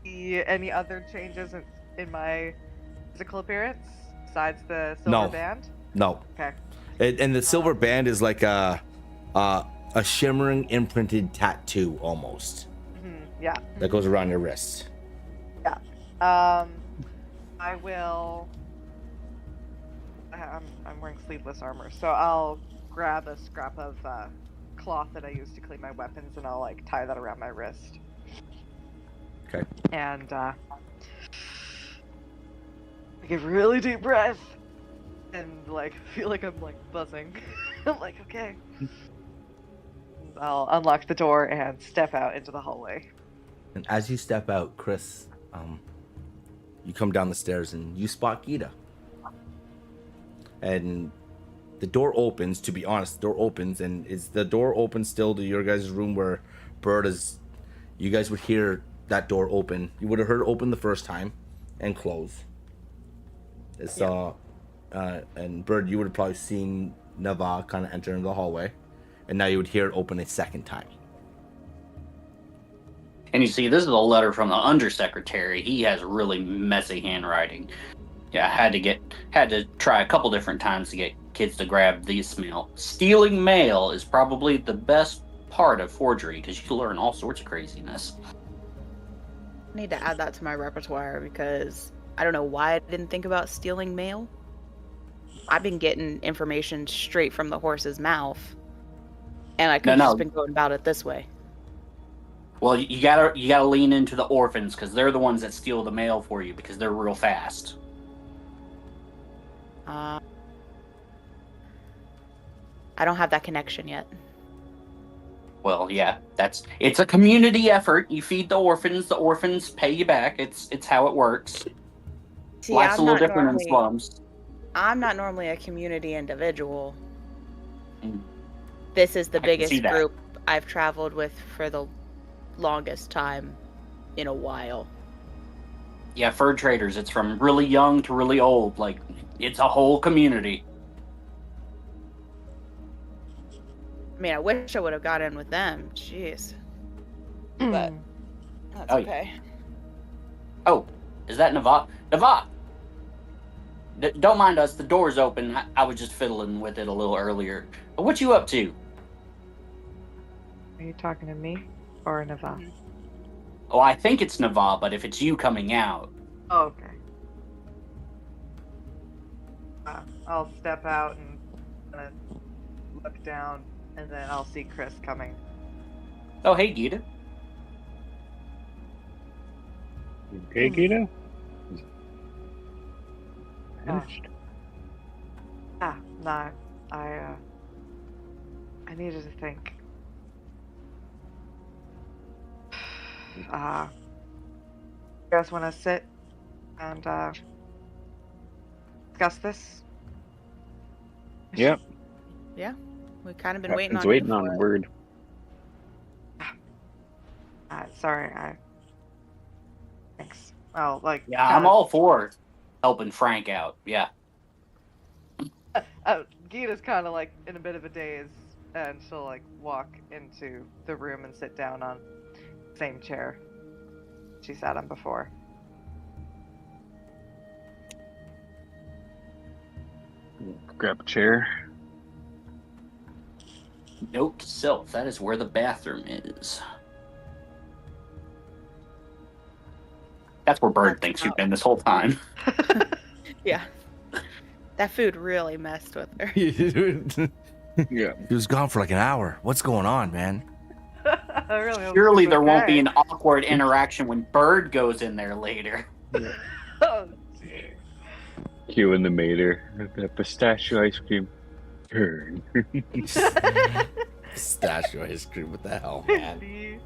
see any other changes in my physical appearance besides the silver No. band? No, Okay. and the silver band is like a shimmering imprinted tattoo almost Yeah. that goes around your wrist. I will. I'm wearing sleeveless armor, so I'll grab a scrap of cloth that I use to clean my weapons, and I'll like tie that around my wrist. Okay. And take a really deep breath, and like feel like I'm like buzzing. I'm like, okay. I'll unlock the door and step out into the hallway. And as you step out, Chris, you come down the stairs and you spot Gita. And the door opens, to be honest, the door opens, and is the door open still to your guys' room where Bird is? You guys would hear that door open. You would have heard it open the first time and close. It's, and Bird, you would have probably seen Nava kind of enter into the hallway. And now you would hear it open a second time. And you see, this is a letter from the undersecretary. He has really messy handwriting. Yeah, I had to try a couple different times to get kids to grab these mail. Stealing mail is probably the best part of forgery because you can learn all sorts of craziness. I need to add that to my repertoire because I don't know why I didn't think about stealing mail. I've been getting information straight from the horse's mouth, and I could have just been going about it this way. Well, you gotta lean into the orphans because they're the ones that steal the mail for you because they're real fast. I don't have that connection yet. Well, yeah, it's a community effort. You feed the orphans pay you back. It's how it works. See, Life's a I'm little not different in normally- slums. I'm not normally a community individual. Mm. This is the I can see biggest that. group I've traveled with for the longest time in a while. Yeah, fur traders. It's from really young to really old. Like, it's a whole community. I mean, I wish I would have got in with them. Jeez. But that's Oh, yeah. okay. Oh, is that Nava? Nava! Don't mind us. The door's open. I was just fiddling with it a little earlier. What you up to? Are you talking to me or Nava? Oh, I think it's Nava, but if it's you coming out, Oh, okay. I'll step out and look down, and then I'll see Chris coming. oh hey Gita. Okay, Gita? Oh. Finished. No, I needed to think. You guys want to sit and discuss this? Yep. Yeah, we've kind of been waiting Captain's on waiting you on for a it. word. Sorry, thanks. Well, like, Yeah, I'm all for helping Frank out. Yeah. Gita's kind of like in a bit of a daze, and she'll like walk into the room and sit down on the same chair she sat on before. Grab a chair. Note to self, that is where the bathroom is. That's where Bird thinks you've been this whole time. Yeah. That food really messed with her. Yeah. He was gone for like an hour. What's going on, man? I really hope Surely she's there won't okay. be an awkward interaction when Bird goes in there later. Oh, dear. Cue in the mater. The pistachio ice cream. Turn. Pistachio ice cream. What the hell, man? He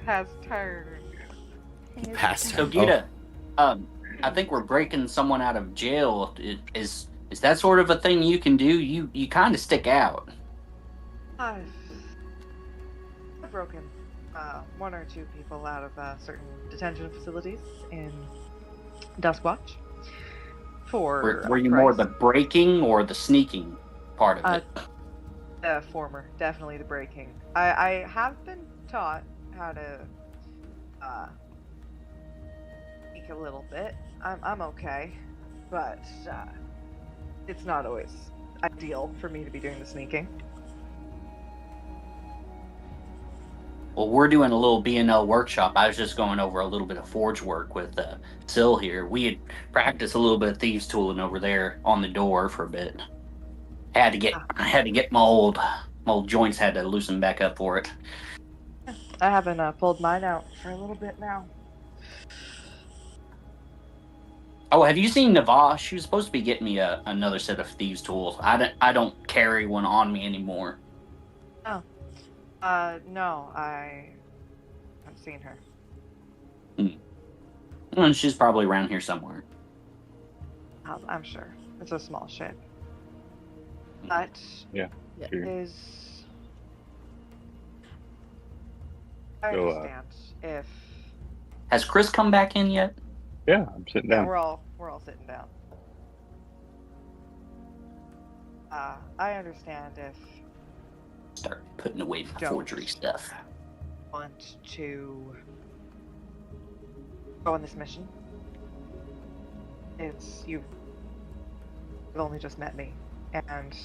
has turned. Pastor. So Gita, I think we're breaking someone out of jail. Is that sort of a thing you can do? You kind of stick out. I've broken one or two people out of certain detention facilities in Duskwatch. Were you more the breaking or the sneaking part of it? The former, definitely the breaking. I have been taught how to sneak a little bit. I'm okay, but it's not always ideal for me to be doing the sneaking. Well, we're doing a little B&L workshop. I was just going over a little bit of forge work with Sil here. We had practiced a little bit of thieves tooling over there on the door for a bit. I had to get my old joints had to loosen back up for it. I haven't pulled mine out for a little bit now. Oh, have you seen Nava? She was supposed to be getting me another set of thieves tools. I don't carry one on me anymore. No, I haven't seen her. Well, she's probably around here somewhere. I'm sure. It's a small ship. But Yeah. it is... I So, understand if... Has Chris come back in yet? Yeah, I'm sitting Yeah, down. we're all sitting down. I understand if Start putting away my Don't. forgery stuff. want to go on this mission. You've only just met me, and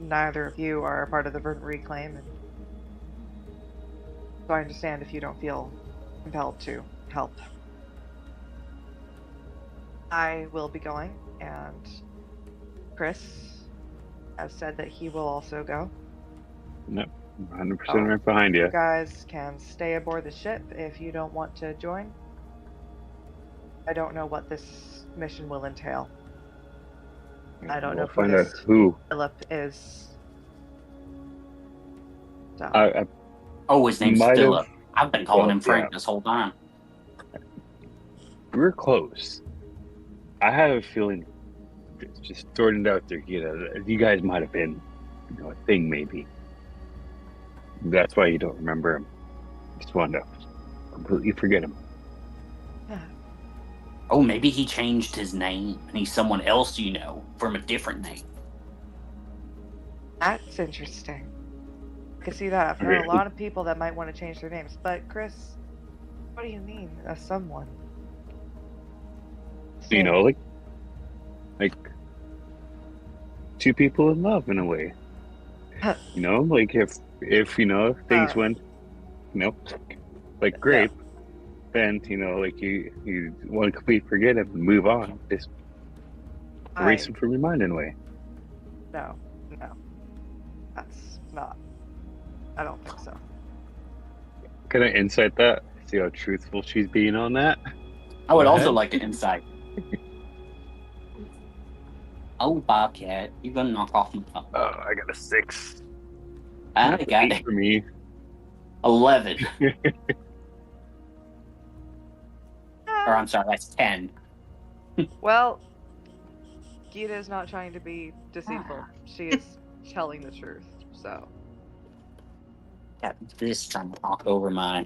neither of you are a part of the Verdant Reclaim, and so I understand if you don't feel compelled to help. I will be going, and Chris has said that he will also go. Nope. 100% right behind you. You guys can stay aboard the ship if you don't want to join. I don't know what this mission will entail. I don't know We'll find who out this who. Philip is. So, I Oh, his name's Might Philip. have- I've been calling well, him Frank yeah. this whole time. we're close. I have a feeling, just throwing it out there, you guys might have been, a thing maybe. That's why you don't remember him. Just wanted to completely forget him. Oh, maybe he changed his name and he's someone else you know from a different name. that's interesting. I can see that. I've heard a lot of people that might want to change their names. But Chris, what do you mean, a someone? Like two people in love in a way. Like if things went, like grape, then like you want to completely forget him and move on, just erase him from your mind in a way. No, that's not. I don't think so. Can I insight that? See how truthful she's being on that? I would Go also ahead. like to insight. Oh, Bobcat, you're gonna knock off my top. Oh, I got a 6. I That's got 8 for me. 11. Or I'm sorry, that's 10. Well, Gita is not trying to be deceitful. She is telling the truth. So Got this trying to knock over my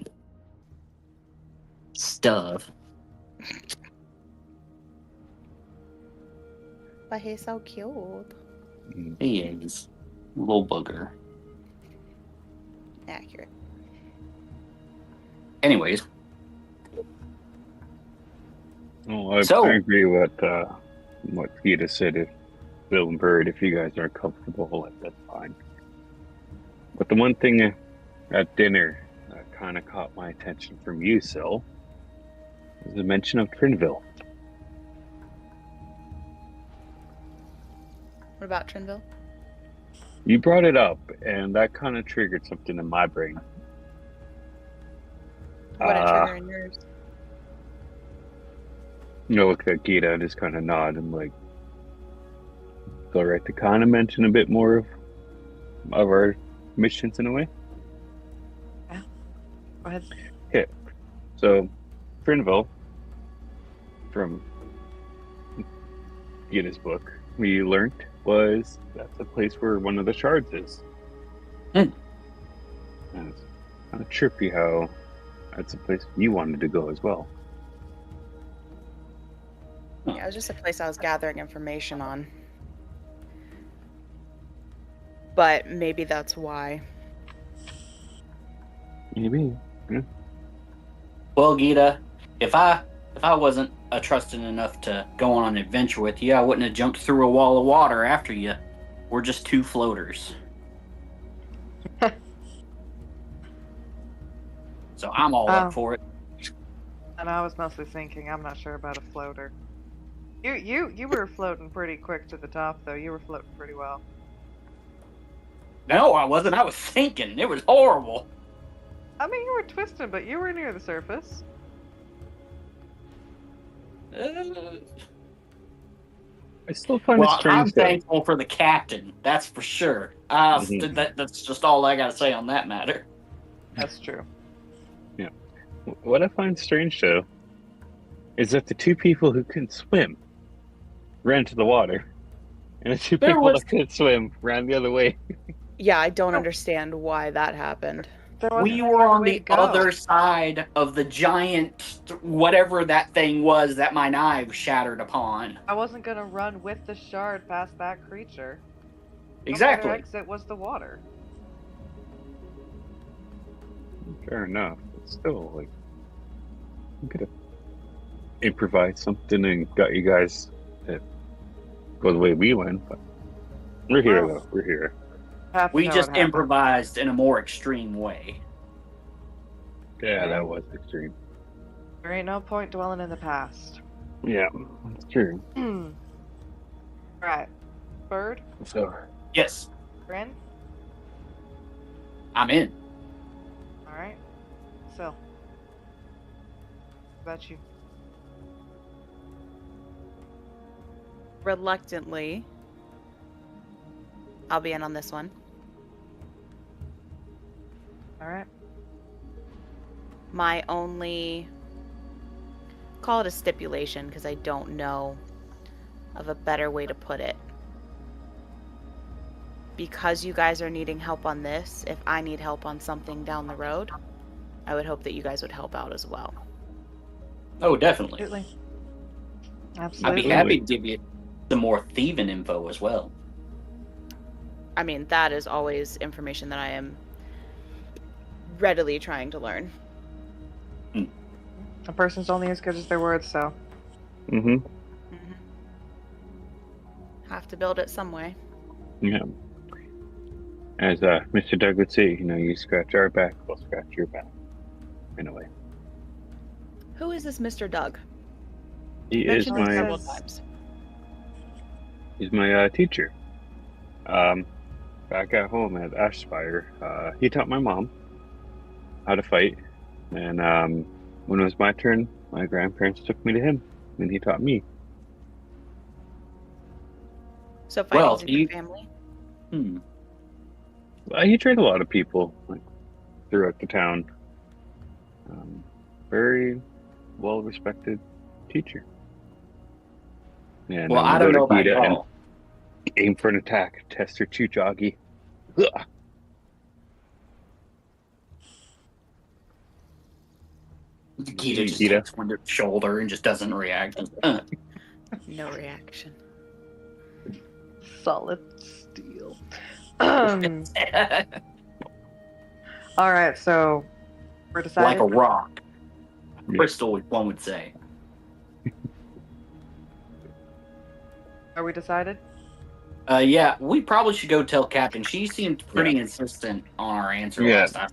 stuff. But he's so cute. He is. Little booger. Accurate. Anyways, Well, I So- agree with what Peter said. If Bill and Bird, if you guys are comfortable, that's fine. But the one thing at dinner that kind of caught my attention from you, Sil, was the mention of Trinville. What about Trinville? You brought it up, and that kind of triggered something in my brain. What a trigger in yours. You know, look at Gita and just kind of nod and like, go right to kind of mention a bit more of our missions in a way. Go ahead. So, Trinville, from Gita's book, we learned was that's the place where one of the shards is. Hmm. And it's kind of trippy how that's a place you wanted to go as well. Yeah, it was just a place I was gathering information on. But maybe that's why. Maybe. well, Gita, if I wasn't trusting enough to go on an adventure with you, I wouldn't have jumped through a wall of water after you. We're just two floaters. So I'm all up for it. And I was mostly thinking, I'm not sure about a floater. You were floating pretty quick to the top, though. You were floating pretty well. No, I wasn't. I was thinking. It was horrible. I mean, you were twisting, but you were near the surface. I still find Well, it I'm strange that thankful for the captain. That's for sure. That's just all I got to say on that matter. That's true. what I find strange though is that the two people who couldn't swim ran to the water, and the two There people was- that could swim ran the other way. Yeah, I don't understand why that happened. There wasn't We anywhere were on we the could go. other side of the giant, whatever that thing was that my knife shattered upon. I wasn't gonna run with the shard past that creature. The Exactly. other exit was the water. Fair enough, but still, like, you could have improvised something and got you guys to go the way we went. But we're here, Well, though. We're here. Have to We know just what happened. improvised in a more extreme way. Yeah, that was extreme. There ain't no point dwelling in the past. Yeah, that's true. Right. Bird, So, Yes, Bryn, I'm in. alright. So. What about you? Reluctantly, I'll be in on this one. Alright. My only, call it a stipulation because I don't know of a better way to put it. Because you guys are needing help on this, if I need help on something down the road, I would hope that you guys would help out as well. Oh, definitely. Absolutely. I'd Absolutely. be happy to give you some more thieving info as well. I mean, that is always information that I am readily trying to learn. A person's only as good as their words, so. mm-hmm. Have to build it some way. Yeah. As Mr. Doug would say, you scratch our back, we'll scratch your back. In a way. Who is this Mr. Doug? He You is mentioned him my several times. he's my teacher. Back at home at Ashspire, he taught my mom how to fight, and when it was my turn, my grandparents took me to him, and he taught me. So fighting's Well, in your you- family? He trained a lot of people throughout the town. Very well respected teacher. And Well, then I don't go know to about Gita and y'all. aim for an attack, test her Chujagi. Ugh. Gita just Gita. takes one to the shoulder and just doesn't react. No reaction. Solid steel. All right, so we're decided. Like a rock. Yeah. Crystal, one would say. Are we decided? Yeah, we probably should go tell Captain. She seemed pretty insistent on our answer Yeah. last time.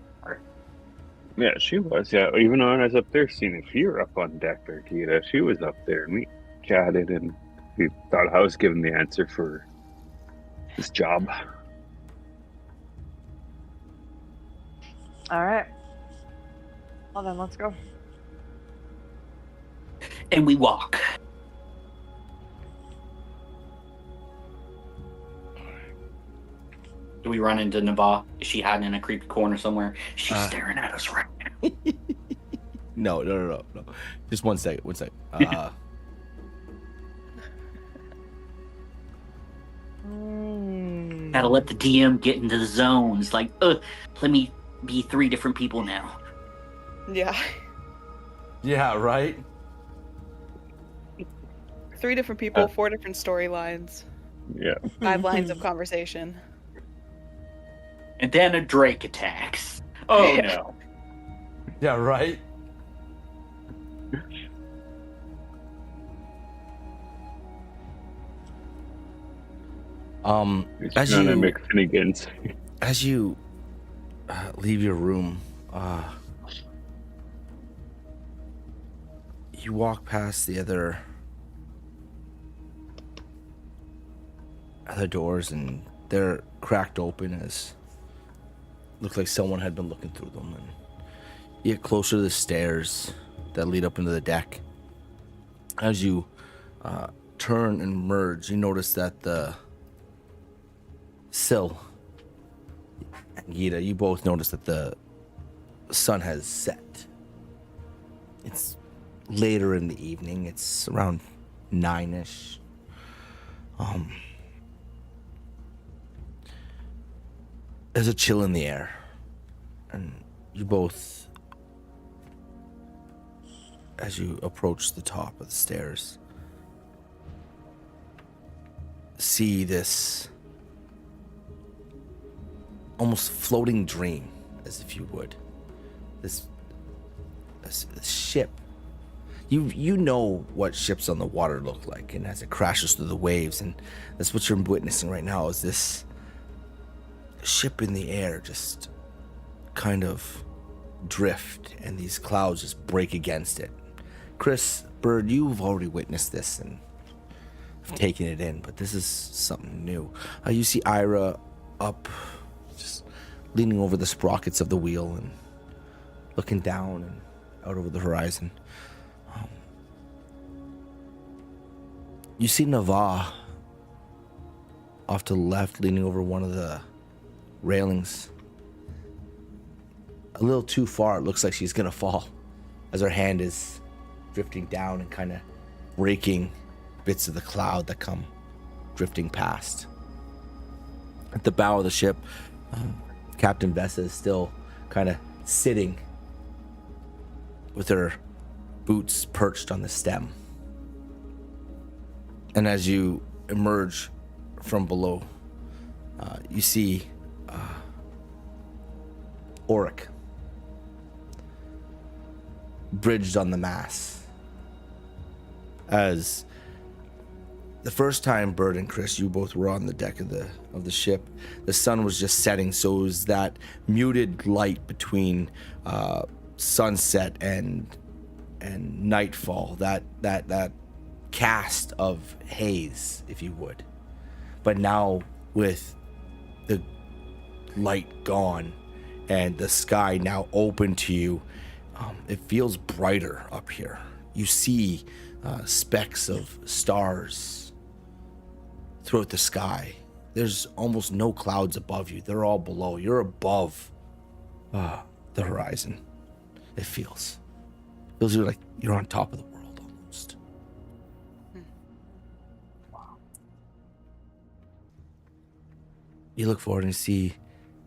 Yeah, she was. Yeah, even when I was up there, seeing if you were up on deck there, Gita, she was up there, and we chatted, and we thought I was giving the answer for this job. All right. Well then, let's go. And we walk. Do we run into Nava? Is she hiding in a creepy corner somewhere? She's staring at us right now. No. Just one second. Gotta let the DM get into the zone. It's like, let me be 3 different people now. Yeah. Yeah, right? 3 different people, 4 different storylines, Yeah. 5 lines of conversation. And then a Drake attacks. Oh no. Yeah, right? He's As trying to you make Finnegans. as you leave your room, you walk past the other doors, and they're cracked open as look like someone had been looking through them. And you get closer to the stairs that lead up into the deck. As you turn and merge, you notice that the sill and Gita, you both notice that the sun has set. It's later in the evening. It's around 9-ish. There's a chill in the air, and you both, as you approach the top of the stairs, see this almost floating dream, as if you would. This ship. You know what ships on the water look like, and as it crashes through the waves, and that's what you're witnessing right now, is this ship in the air just kind of drift, and these clouds just break against it. Chris, Bird, you've already witnessed this and have taken it in, but this is something new. You see Ira up, just leaning over the sprockets of the wheel and looking down and out over the horizon. You see Nava off to the left, leaning over one of the railings. A little too far, it looks like she's gonna fall as her hand is drifting down and kind of breaking bits of the cloud that come drifting past. At the bow of the ship, Captain Vessa is still kind of sitting with her boots perched on the stem. And as you emerge from below, you see Auric bridged on the mast. As the first time Bird and Chris, you both were on the deck of the ship, the sun was just setting, so it was that muted light between sunset and nightfall, that cast of haze, if you would. But now with the light gone and the sky now open to you, it feels brighter up here. You see specks of stars throughout the sky. There's almost no clouds above you. They're all below. You're above the horizon. It feels like you're on top of the world almost. You look forward and you see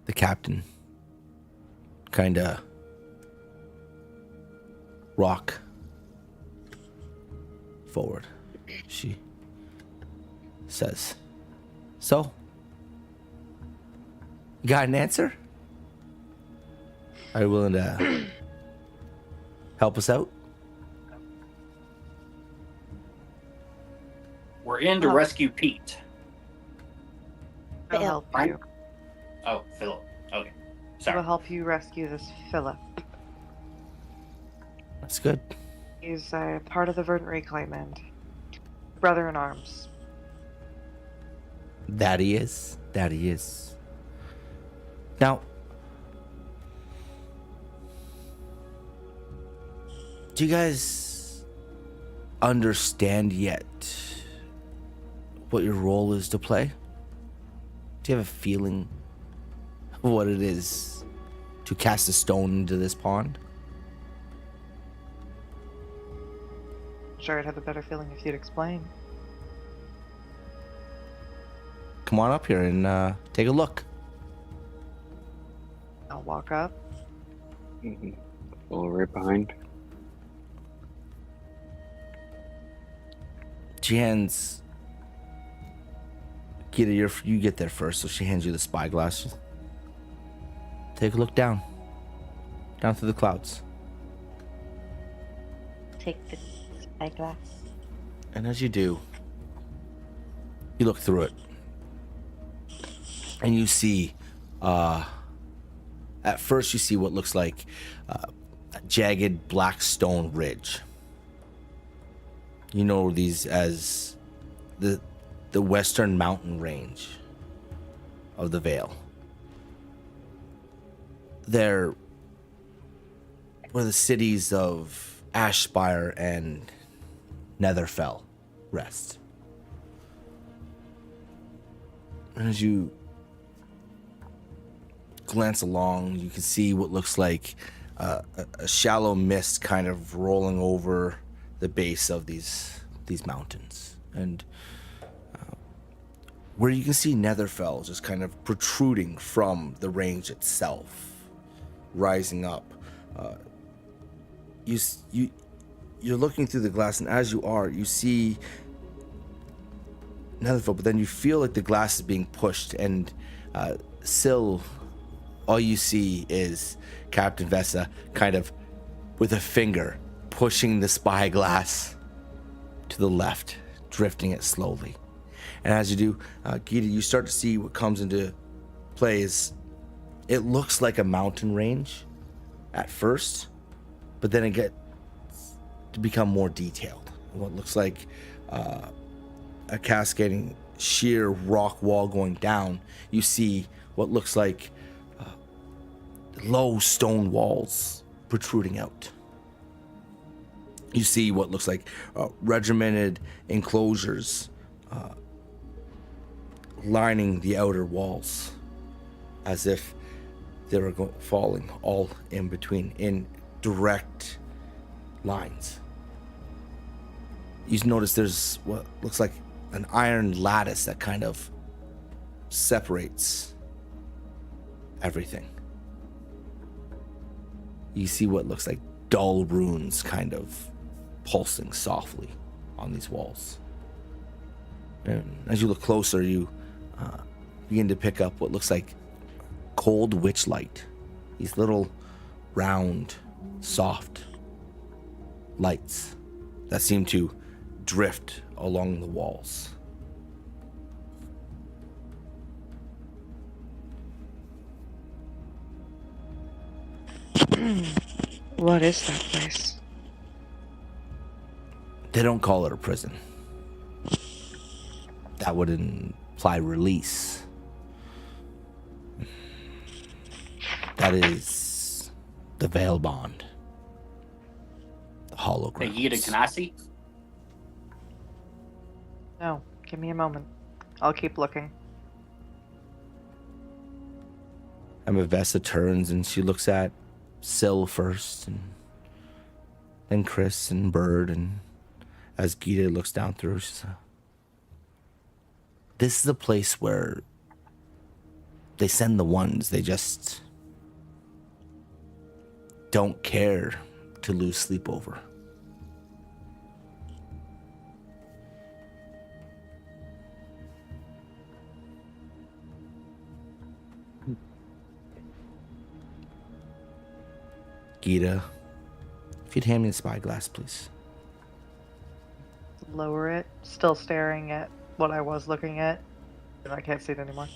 the captain kind of rock forward. She says, "So, you got an answer? Are you willing to help us out?" We're in to rescue Pete. I'll help you. Oh, Philip. Okay. I Sorry. will help you rescue this Philip. That's good. He's a part of the Verdant Reclaim and brother in arms. That he is. That he is. Now, do you guys understand yet what your role is to play? Do you have a feeling of what it is to cast a stone into this pond? Sure, I'd have a better feeling if you'd explain. Come on up here and take a look. I'll walk up. Follow right behind. She hands Gita, you get there first, so she hands you the spyglass. She's, take a look down through the clouds. Take the spyglass. And as you do, you look through it, and you see, at first you see what looks like a jagged black stone ridge. You know these as the western mountain range of the Vale. They're where the cities of Ashspire and Netherfell rest. And as you glance along, you can see what looks like a shallow mist kind of rolling over the base of these mountains. And where you can see Netherfell just kind of protruding from the range itself, rising up. You're looking through the glass, and as you are, you see Netherfell, but then you feel like the glass is being pushed, and Syl, all you see is Captain Vessa kind of with a finger pushing the spyglass to the left, drifting it slowly. And as you do, Gita, you start to see what comes into play is it looks like a mountain range at first, but then it gets to become more detailed. What looks like a cascading sheer rock wall going down, you see what looks like low stone walls protruding out. You see what looks like regimented enclosures lining the outer walls, as if they were falling all in between in direct lines. You notice there's what looks like an iron lattice that kind of separates everything. You see what looks like dull runes kind of pulsing softly on these walls. And as you look closer, you begin to pick up what looks like cold witch light. These little round, soft lights that seem to drift along the walls. What is that place? They don't call it a prison. That would imply release. That is the Veil Bond. The hologram. Hey, Gita, can I see? No, give me a moment. I'll keep looking. Vessa turns and she looks at Syl first, and then Chris and Bird, and as Gita looks down through, she says, this is a place where they send the ones they just don't care to lose sleep over. Gita, if you'd hand me the spyglass, please. Lower it, still staring at what I was looking at. And I can't see it anymore.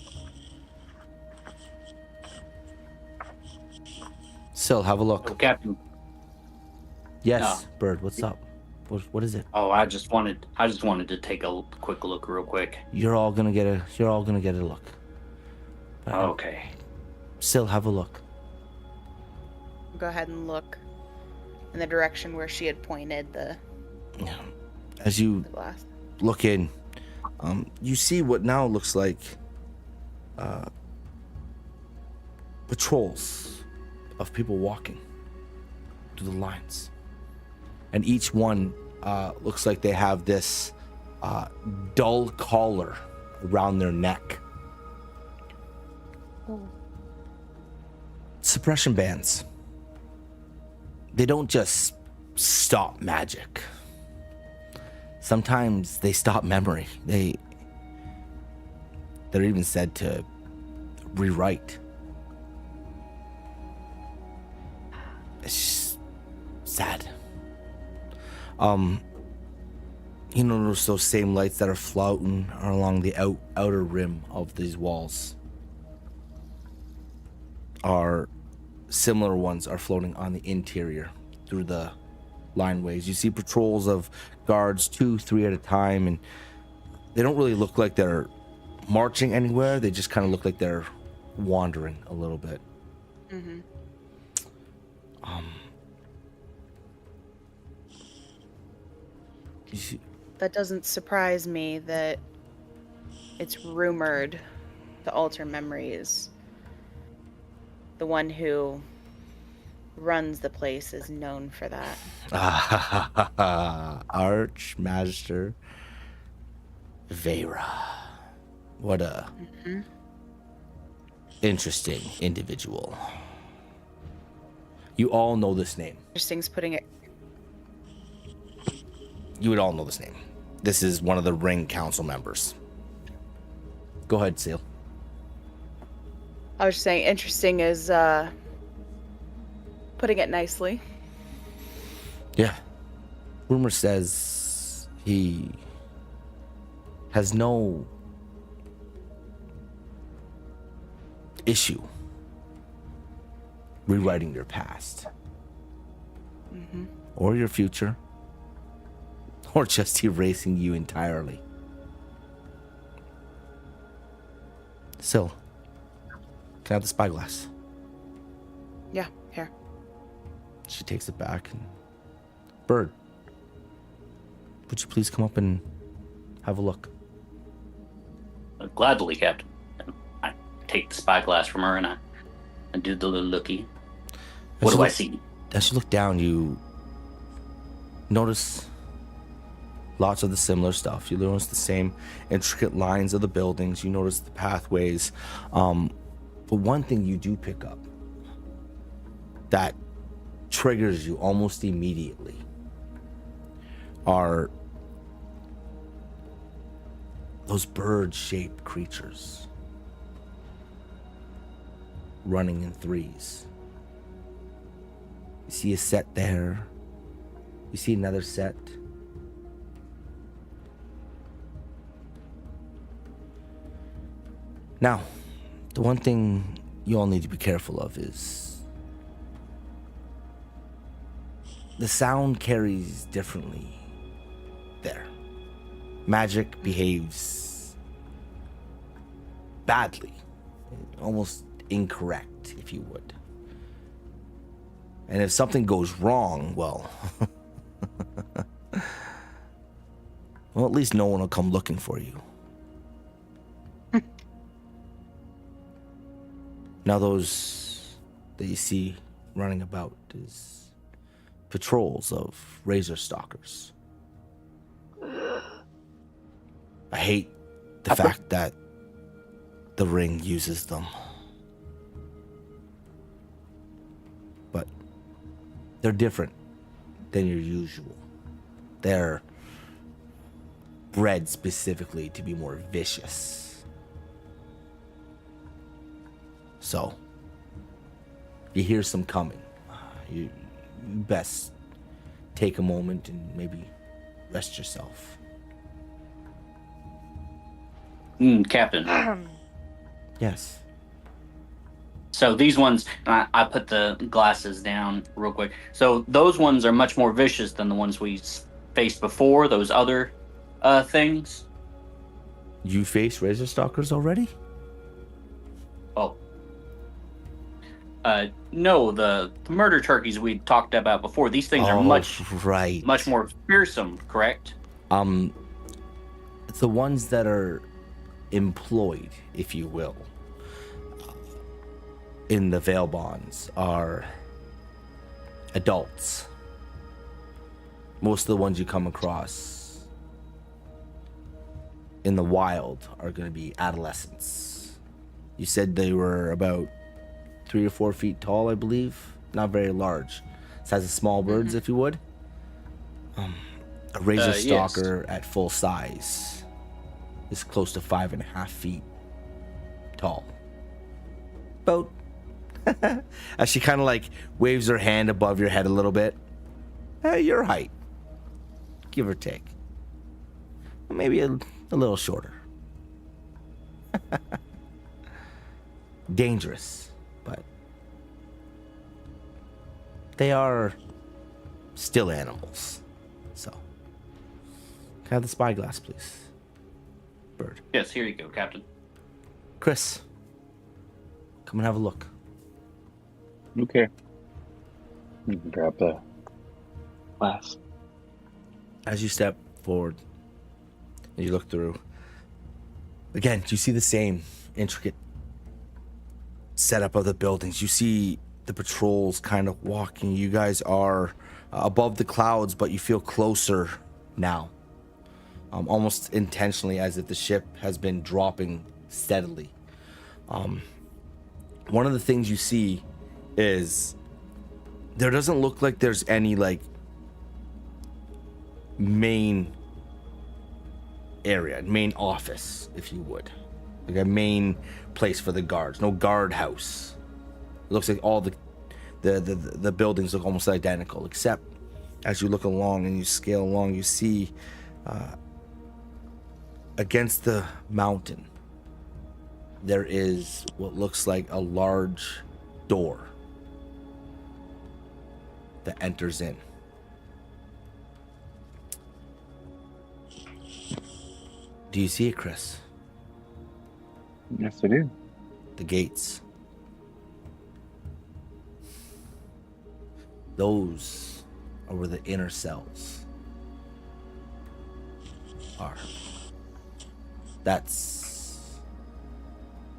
Still, have a look. Oh, Captain. Yes, Bird, what's up? What is it? Oh, I just wanted to take a quick look, real quick. You're all gonna get a look. But Okay. Still, have a look. Go ahead and look in the direction where she had pointed the As you glass. look in, you see what now looks like patrols of people walking through the lines. And each one looks like they have this dull collar around their neck. Suppression bands. They don't just stop magic. Sometimes they stop memory. They're even said to rewrite. It's just sad. You notice those same lights that are floating along the outer rim of these walls. Similar ones are floating on the interior through the lineways. You see patrols of guards, 2, 3 at a time, and they don't really look like they're marching anywhere. They just kind of look like they're wandering a little bit. Mm-hmm. You see, That doesn't surprise me that it's rumored to alter memories. The one who runs the place is known for that. Archmaster Vera. What a interesting individual. You all know this name. Interesting's putting it. You would all know this name. This is one of the Ring Council members. Go ahead, Seal. I was just saying, interesting is putting it nicely. Yeah. Rumor says he has no issue rewriting your past. Or your future. Or just erasing you entirely. Still, can I have the spyglass? Yeah, here. She takes it back. And Bird, would you please come up and have a look? Gladly, Captain. I take the spyglass from her and I do the little looky. What do I see? As you look down, you notice lots of the similar stuff. You notice the same intricate lines of the buildings. You notice the pathways. But one thing you do pick up that triggers you almost immediately are those bird-shaped creatures running in threes. You see a set there. You see another set. Now, the one thing you all need to be careful of is the sound carries differently there. Magic behaves badly, almost incorrect, if you would. And if something goes wrong, well, well, at least no one will come looking for you. Now those that you see running about is patrols of razor stalkers. I hate the fact that the ring uses them. But they're different than your usual. They're bred specifically to be more vicious. So, you hear some coming. You best take a moment and maybe rest yourself. Captain. Yes. So these ones, I put the glasses down real quick. So those ones are much more vicious than the ones we faced before, those other things. You faced razor stalkers already? Oh. No, the murder turkeys we talked about before. These things are much more fearsome, correct? The ones that are employed, if you will, in the veil bonds are adults. Most of the ones you come across in the wild are going to be adolescents. You said they were about 3 or 4 feet tall, I believe. Not very large. Size of small birds, if you would. A razor stalker at full size is close to 5.5 feet tall. About as she kind of like waves her hand above your head a little bit. Your height, give or take. Maybe a little shorter. Dangerous, but they are still animals. So, can I have the spyglass, please? Bird. Yes, here you go, Captain. Chris, come and have a look. Okay. You can grab the glass. As you step forward and you look through, again, you see the same intricate setup of the buildings. You see the patrols kind of walking. You guys are above the clouds, but you feel closer now. Almost intentionally, as if the ship has been dropping steadily. One of the things you see is there doesn't look like there's any like main area, main office, if you would, like a main place for the guards. No guard house. It looks like all the buildings look almost identical, except as you look along and you scale along, you see against the mountain there is what looks like a large door that enters in. Do you see it, Chris? Yes, I do. The gates. Those are where the inner cells are. That's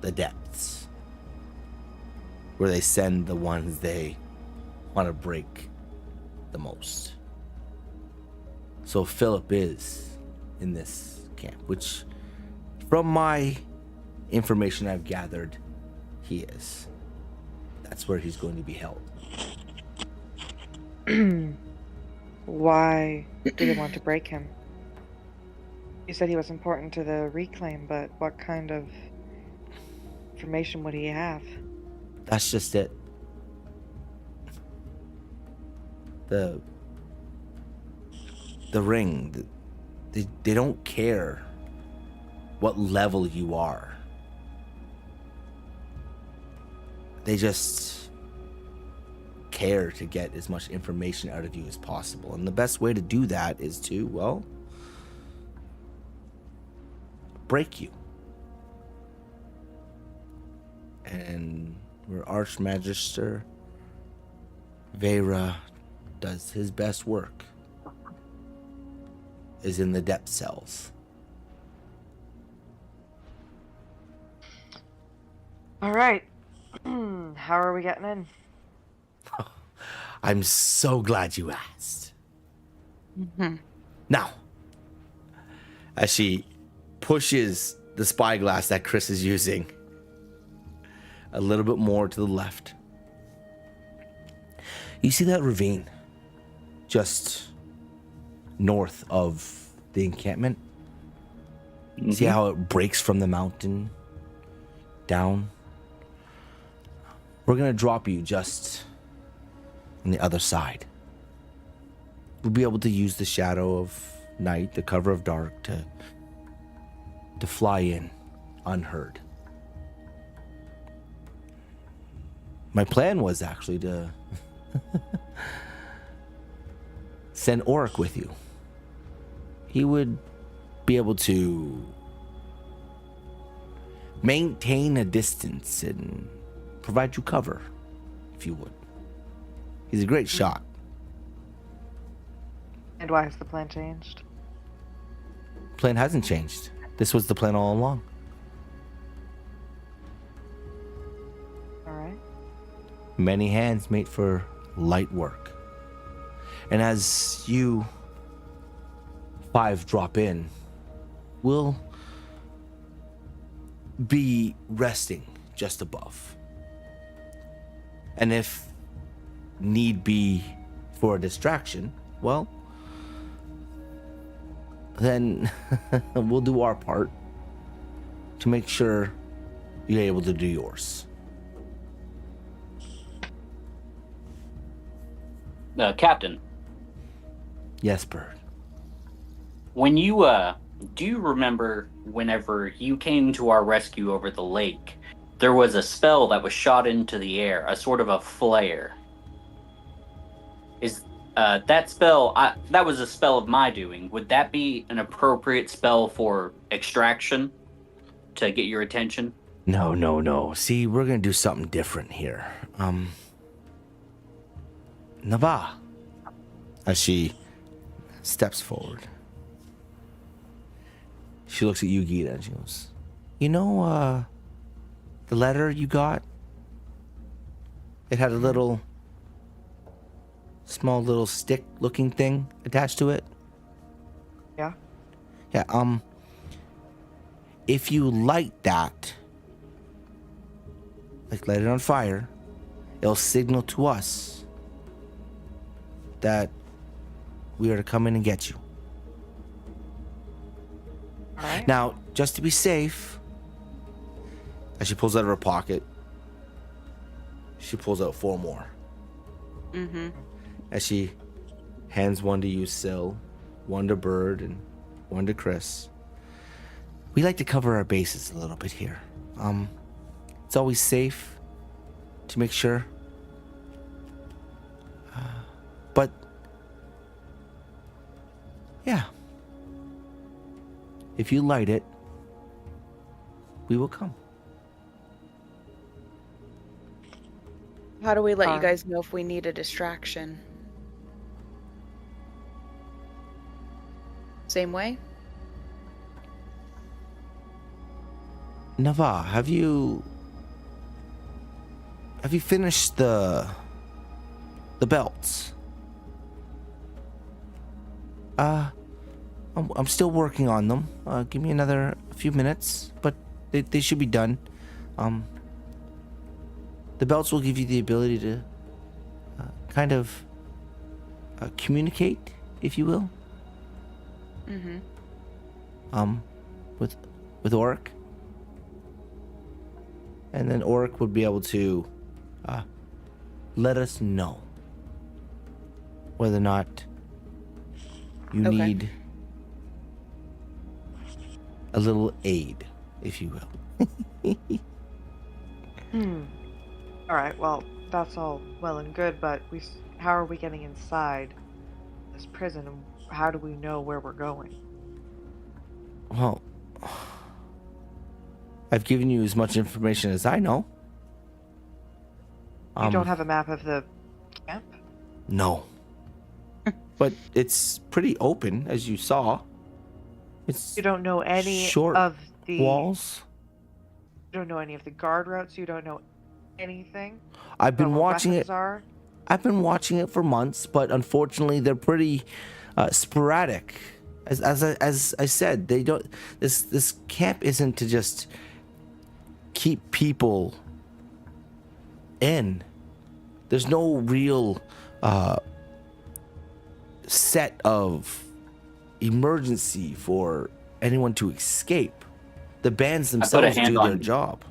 the depths, where they send the ones they want to break the most. So Philip is in this camp, which from my information I've gathered, he is. That's where he's going to be held. Why do you want to break him? You said he was important to the reclaim, but what kind of information would he have? That's just it. The ring, they don't care what level you are. They just care to get as much information out of you as possible. And the best way to do that is to, well, break you. And where Archmagister Vera does his best work is in the depth cells. All right. How are we getting in? I'm so glad you asked. Mm-hmm. Now, as she pushes the spyglass that Chris is using a little bit more to the left, you see that ravine just north of the encampment. See how it breaks from the mountain down? We're gonna drop you just on the other side. We'll be able to use the shadow of night, the cover of dark, to fly in unheard. My plan was actually to send Oric with you. He would be able to maintain a distance and provide you cover, if you would. He's a great shot. And why has the plan changed? Plan hasn't changed. This was the plan all along. All right. Many hands made for light work. And as you 5 drop in, we'll be resting just above. And if need be for a distraction, well, then we'll do our part to make sure you're able to do yours. Captain, Yes, Bird. when you do you remember whenever you came to our rescue over the lake, there was a spell that was shot into the air, a sort of a flare. Is that spell, that was a spell of my doing. Would that be an appropriate spell for extraction to get your attention? No. See, we're gonna do something different here. Nava, as she steps forward, she looks at you, Gita, and she goes, "You know, the letter you got? It had a small little stick-looking thing attached to it. Yeah. Yeah. If you light that, like light it on fire, it'll signal to us that we are to come in and get you. All right. Now, just to be safe," as she pulls out of her pocket, she pulls out 4 more. Mm-hmm. As she hands one to you, Syl, one to Bird, and one to Chris. We like to cover our bases a little bit here. It's always safe to make sure. But yeah, if you light it, we will come. How do we let you Fine. guys know if we need a distraction? Same way? Nava, have you finished the belts? I'm still working on them. Give me another few minutes, but they should be done. The belts will give you the ability to kind of communicate, if you will. Mm-hmm. With Oric. And then Oric would be able to let us know whether or not you Okay. need a little aid, if you will. All right. Well, that's all well and good, but how are we getting inside this prison, and how do we know where we're going? Well, I've given you as much information as I know. You don't have a map of the camp? No. But it's pretty open, as you saw. It's You don't know any short of the walls. You don't know any of the guard routes. You don't know anything. I've been about what watching weapons it. Are. I've been watching it for months, but unfortunately, they're pretty sporadic. As I said, they don't. This camp isn't to just keep people in. There's no real set of emergency for anyone to escape. The bands themselves do their job.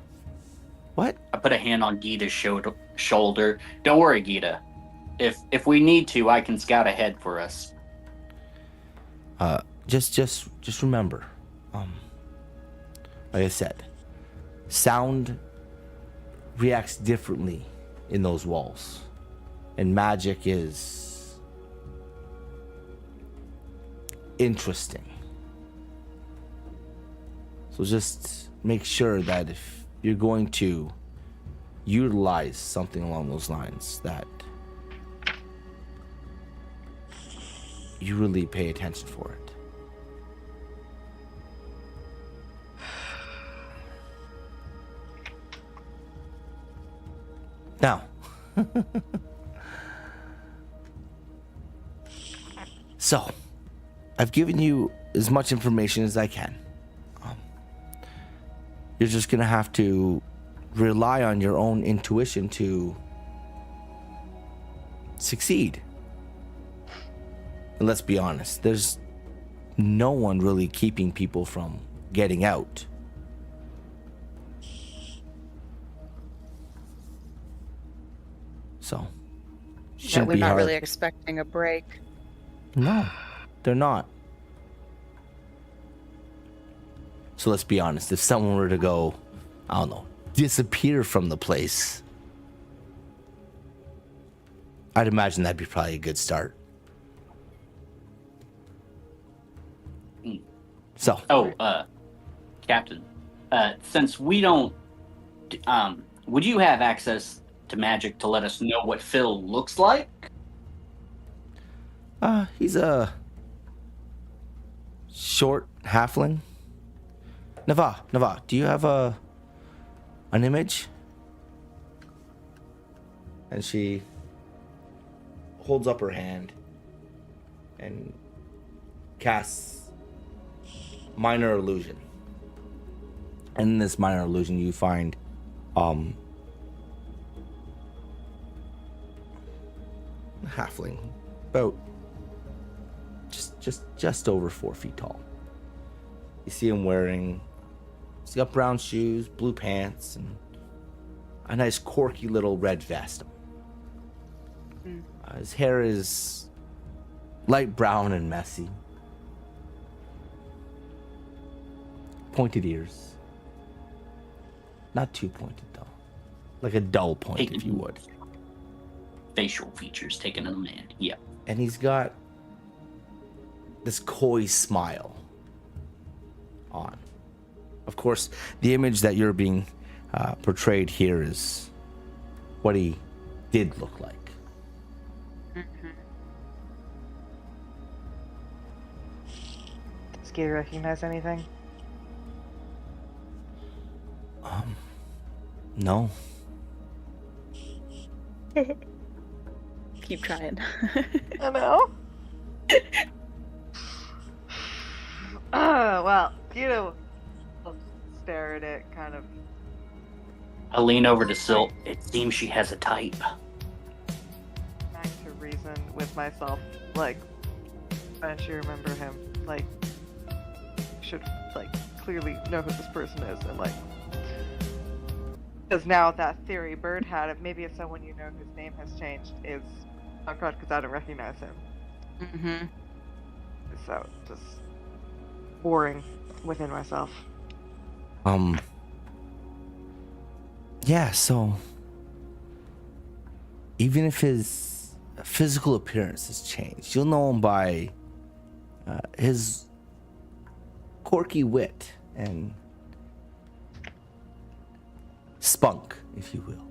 What? I put a hand on Gita's shoulder. Don't worry, Gita. If we need to, I can scout ahead for us. Just remember, like I said, sound reacts differently in those walls, and magic is interesting. So just make sure that if you're going to utilize something along those lines, that you really pay attention for it. Now, so I've given you as much information as I can. You're just gonna have to rely on your own intuition to succeed. And let's be honest, there's no one really keeping people from getting out. So, shouldn't We're be not hard. really expecting a break. No, they're not. So let's be honest, if someone were to go, I don't know, disappear from the place, I'd imagine that'd be probably a good start. So. Oh, Captain, since we don't, would you have access to magic to let us know what Phil looks like? He's a short halfling. Nava, do you have an image? And she holds up her hand and casts minor illusion. And in this minor illusion you find a halfling about just over 4 feet tall. You see him wearing, he's got brown shoes, blue pants, and a nice corky little red vest. His hair is light brown and messy. Pointed ears. Not too pointed though. Like a dull point, if you would. Facial features taken in a man. Yeah. And he's got this coy smile on. Of course, the image that you're being portrayed here is what he did look like. Does Gator recognize anything? No. Keep trying. I know. Well, Gita will stare at it, kind of. I lean over to Silt. It seems she has a type. Trying to reason with myself, like, don't you remember him? Like, should, like, clearly know who this person is, and, like, because now that theory Bird had, maybe it's someone you know whose name has changed, is not correct because I don't recognize him. Mm-hmm. So, just boring within myself. Yeah, so even if his physical appearance has changed, you'll know him by his quirky wit and spunk, if you will.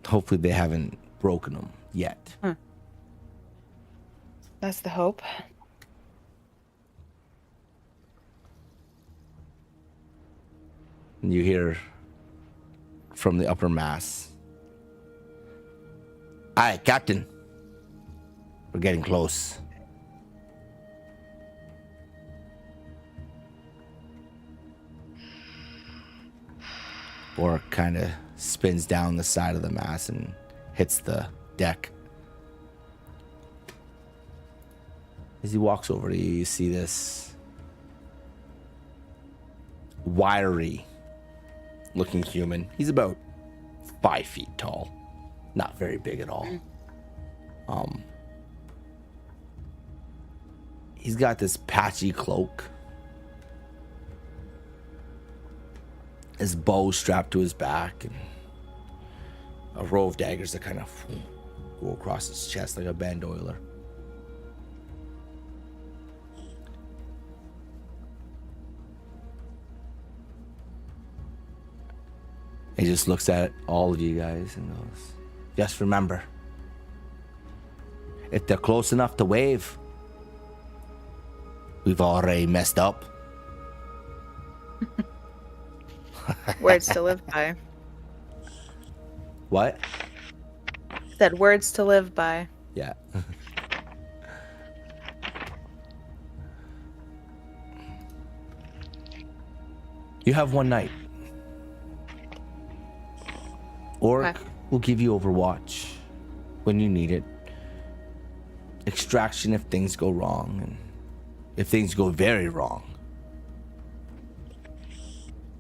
Hopefully they haven't broken him yet. That's the hope. And you hear from the upper mass, "Aye, Captain. We're getting close." Or kind of spins down the side of the mass and hits the deck. As he walks over to you, you see this wiry looking human. He's about 5 feet tall. Not very big at all. He's got this patchy cloak. His bow strapped to his back, and a row of daggers that kind of go across his chest like a bandoiler. He just looks at all of you guys and goes, just remember, if they're close enough to wave, we've already messed up. Words to live by. What? Said words to live by. Yeah. You have one night. Orc Okay. will give you Overwatch when you need it. Extraction if things go wrong, and if things go very wrong,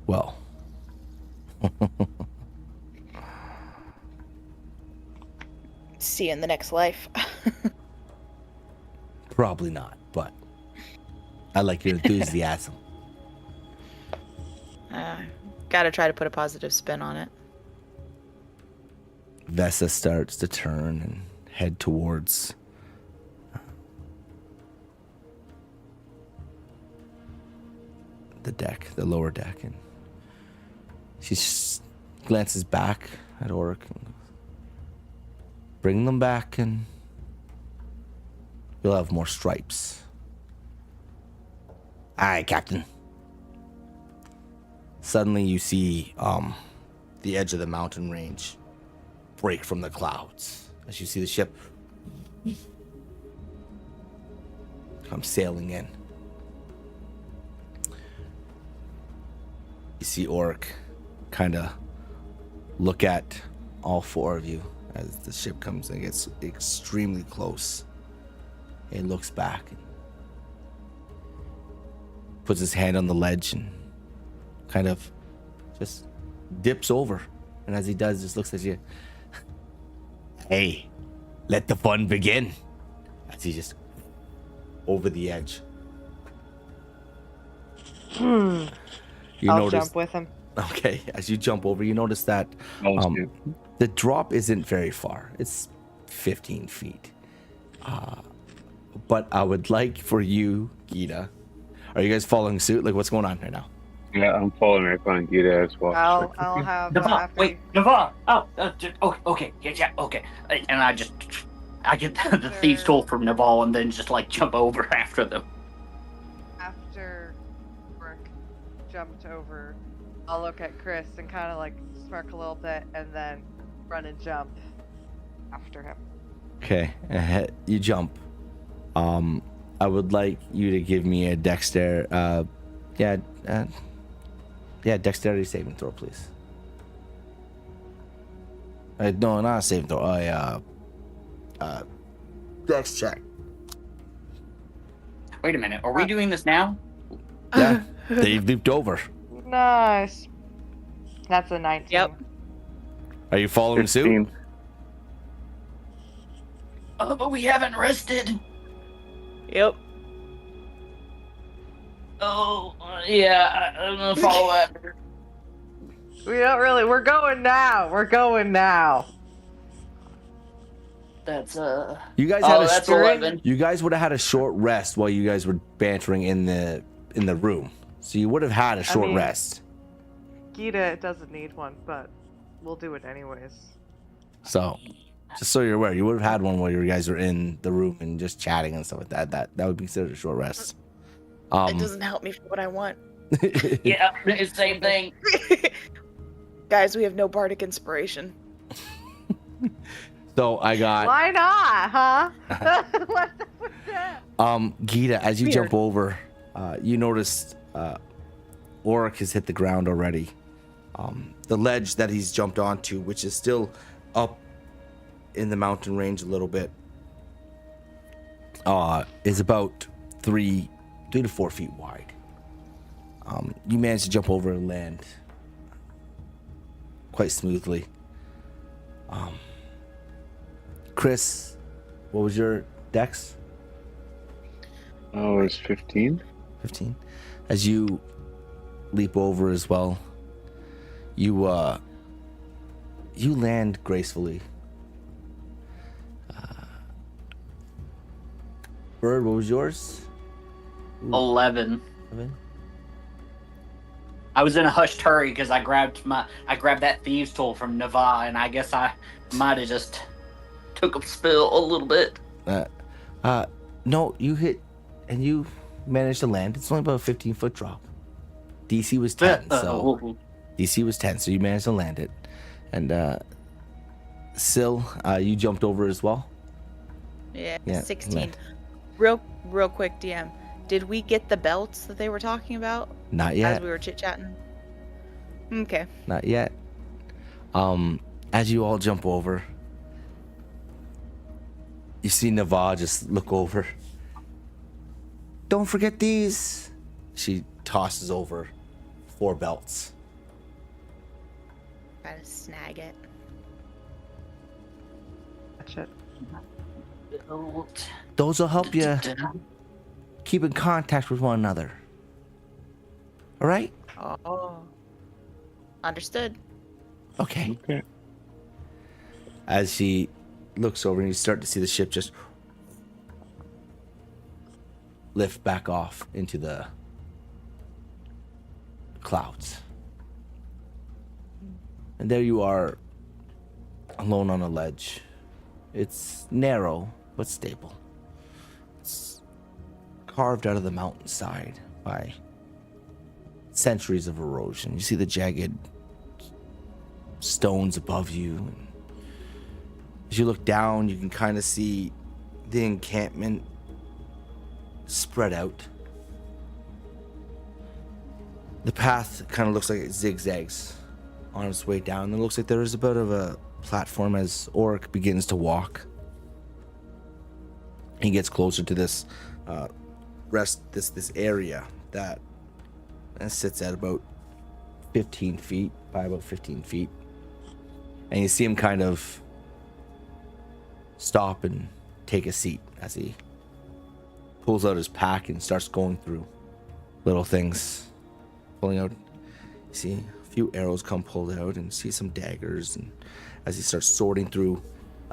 well, See you in the next life. probably not, but I like your enthusiasm. Gotta try to put a positive spin on it. Vesa starts to turn and head towards the deck, the lower deck, and she glances back at Oric and goes, bring them back and you'll have more stripes. Aye, Captain. Suddenly you see the edge of the mountain range break from the clouds as you see the ship come sailing in. You see Oric kind of look at all four of you as the ship comes and gets extremely close. He looks back and puts his hand on the ledge and kind of just dips over. And as he does, just looks at you. Hey, let the fun begin. As he just over the edge. You I'll jump with him. Okay, as you jump over, you notice that the drop isn't very far. It's 15 feet. But I would like for you, Gita. Are you guys following suit? Like, what's going on right now? Yeah, I'm following right behind Gita as well. I'll have Navarre, after wait, Navarre. Oh, okay, yeah, okay. And I get the thieves' toll from Navarre and then just like jump over after them. After Rick jumped over, I'll look at Chris and kind of like smirk a little bit and then run and jump after him. Okay, you jump. I would like you to give me a dexterity saving throw, please. No, not a saving throw. Dex check. Wait a minute, are we doing this now? Yeah, they've leaped over. Nice. That's a 19. Yep. Are you following suit? 15. Oh, but we haven't rested. Yep. Oh, yeah, I'm gonna follow after. We don't really. We're going now. That's You guys had that's 11. You guys would have had a short rest while you guys were bantering in the room. So you would have had a short rest. Gita doesn't need one, but we'll do it anyways. So, just so you're aware, you would have had one while you guys were in the room and just chatting and stuff like that. That would be considered a short rest. It doesn't help me for what I want. Yeah, it's same thing. Guys, we have no bardic inspiration. So I got Why not, huh? What's up with that? Gita, as you Weird. jump over, you notice Oric has hit the ground already. The ledge that he's jumped onto, which is still up in the mountain range a little bit, is about 3 to 4 feet wide. You manage to jump over and land quite smoothly. Chris, what was your dex? Oh, it's 15. 15. As you leap over as well, you land gracefully. Bird, what was yours? 11. 11. I was in a hushed hurry because I grabbed that thieves tool from Nava, and I guess I might have just took a spill a little bit. No, you hit and you managed to land. It's only about a 15-foot drop. DC was 10, so DC was 10, so you managed to land it. And Syl, you jumped over as well. Yeah, Yeah, 16. land. Real quick, DM. Did we get the belts that they were talking about Not yet. as we were chit-chatting? Okay. Not yet. As you all jump over, you see Nava just look over. Don't forget these. She tosses over 4 belts. Try to snag it. That's it. Those will help you keep in contact with one another. All right? Oh. Understood. Okay. Okay. As she looks over and you start to see the ship just lift back off into the clouds. And there you are, alone on a ledge. It's narrow but stable. It's carved out of the mountainside by centuries of erosion. You see the jagged stones above you. And as you look down, you can kind of see the encampment spread out. The path kind of looks like it zigzags on its way down. And it looks like there is a bit of a platform as Oric begins to walk. He gets closer to this this area that sits at about 15 feet by about 15 feet. And you see him kind of stop and take a seat as he pulls out his pack and starts going through little things. Pulling out, you see a few arrows come pulled out and see some daggers. And as he starts sorting through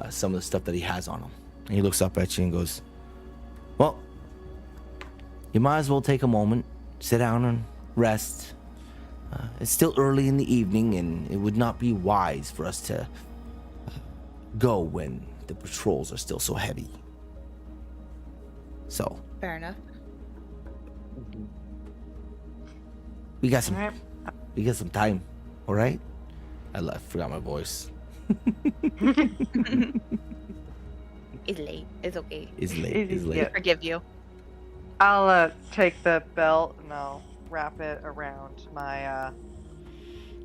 some of the stuff that he has on him. And he looks up at you and goes, well, you might as well take a moment, sit down and rest. It's still early in the evening, and it would not be wise for us to go when the patrols are still so heavy. So, Fair enough. we got some Alright. time, all right? I forgot my voice. It's late. It's okay. It's late. It's late. Yeah. Forgive you. I'll take the belt and I'll wrap it around my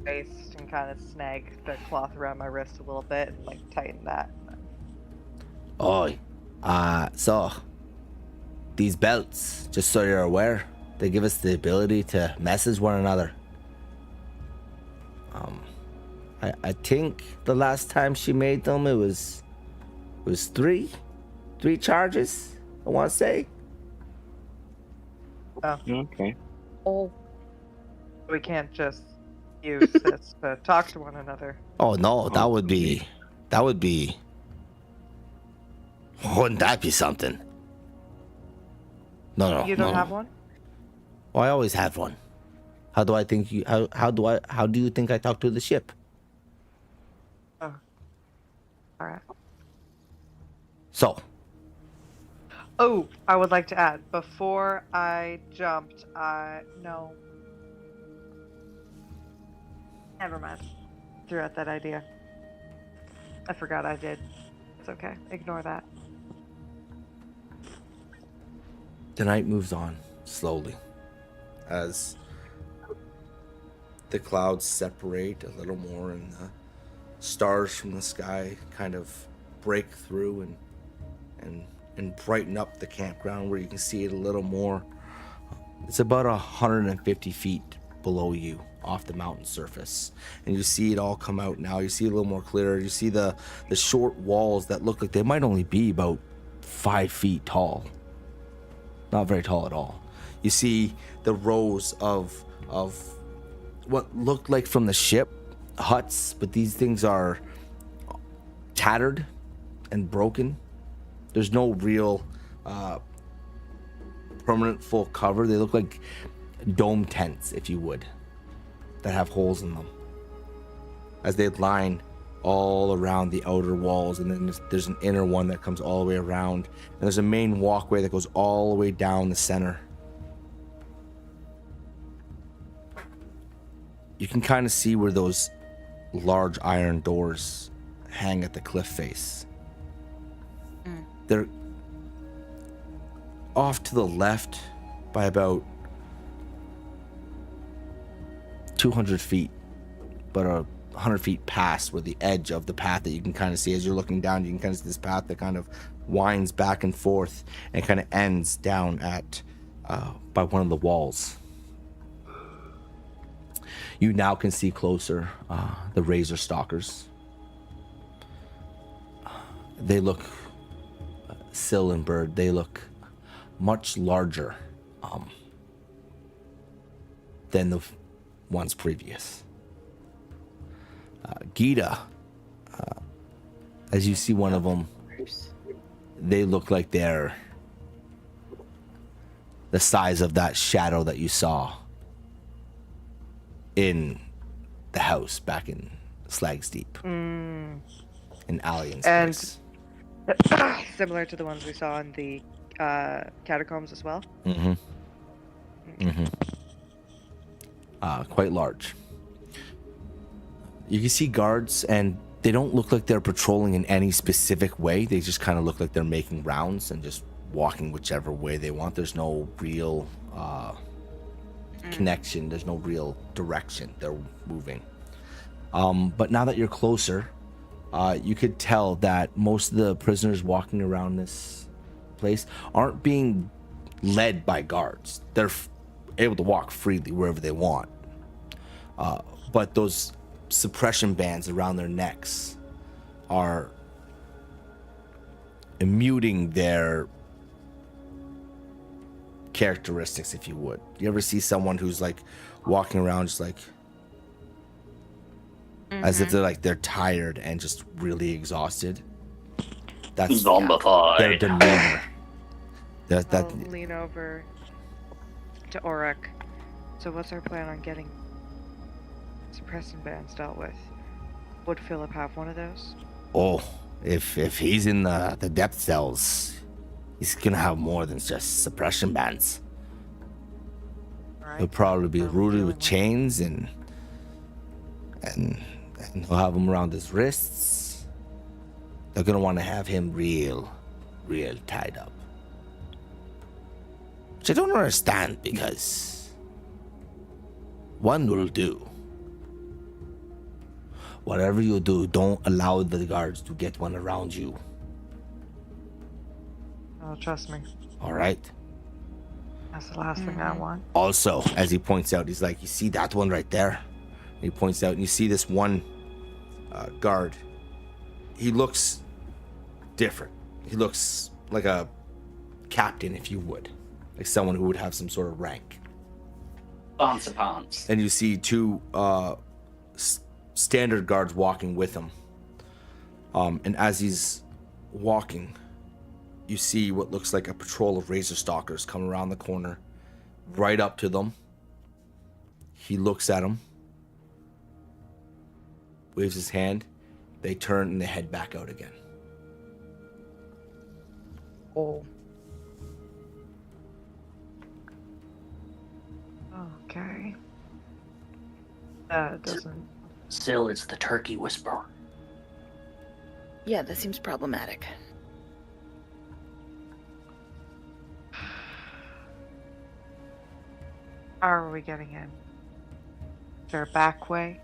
waist and kind of snag the cloth around my wrist a little bit and like tighten that. Oh, so these belts, just so you're aware, they give us the ability to message one another. I think the last time she made them, it was three charges, I want to say. Okay. Oh. We can't just use this to talk to one another. Oh no, that would be, wouldn't that be something? No. You don't have one? Oh, I always have one. How do you think I talk to the ship? Oh. Alright. So, Oh, I would like to add, before I jumped, no. Never mind. Threw out that idea. I forgot I did. It's okay. Ignore that. the night moves on slowly as the clouds separate a little more and the stars from the sky kind of break through and and brighten up the campground where you can see it a little more. It's about 150 feet below you off the mountain surface, and you see it all come out now. You see it a little more clearer. You see the short walls that look like they might only be about 5 feet tall. Not very tall at all. You see the rows of what looked like from the ship huts, but these things are tattered and broken. There's no real permanent full cover. They look like dome tents, if you would, that have holes in them as they line all around the outer walls, and then there's an inner one that comes all the way around, and there's a main walkway that goes all the way down the center. You can kind of see where those large iron doors hang at the cliff face. They're off to the left by about 200 feet, but 100 feet past where the edge of the path that you can kind of see as you're looking down. You can kind of see this path that kind of winds back and forth and kind of ends down at by one of the walls. You now can see closer the razor stalkers. They look Sill and Bird, they look much larger than the ones previous. Gita, as you see one of them, they look like they're the size of that shadow that you saw in the house back in Slag's Deep. In Alien's place. Similar to the ones we saw in the catacombs as well. Quite large. You can see guards, and they don't look like they're patrolling in any specific way. They just kind of look like they're making rounds and just walking whichever way they want. There's no real connection. There's no real direction they're moving. But now that you're closer, you could tell that most of the prisoners walking around this place aren't being led by guards. They're able to walk freely wherever they want. But those suppression bands around their necks are muting their characteristics, if you would. You ever see someone who's like walking around just like as if they're tired and just really exhausted? That's zombified. their demeanor. I'll lean over to Auric. So what's our plan on getting suppressing bands dealt with? Would Philip have one of those? Oh, if he's in the depth cells, he's gonna have more than just suppression bands. Right. He'll probably be rooted with chains and he'll have them around his wrists. They're gonna want to have him real tied up. Which I don't understand, because one will do. Whatever you do, don't allow the guards to get one around you. Oh, trust me. All right? That's the last thing I want. Also, as he points out, he's like, you see that one right there? And he points out, and you see this one guard. He looks different. He looks like a captain, if you would. Like someone who would have some sort of rank. Pons. And you see two standard guards walking with him. And as he's walking, you see what looks like a patrol of razor stalkers come around the corner, right up to them. He looks at them, waves his hand. They turn and they head back out again. Oh. Okay. That doesn't. Still, it's the turkey whisperer. Yeah, that seems problematic. How are we getting in? Is there a back way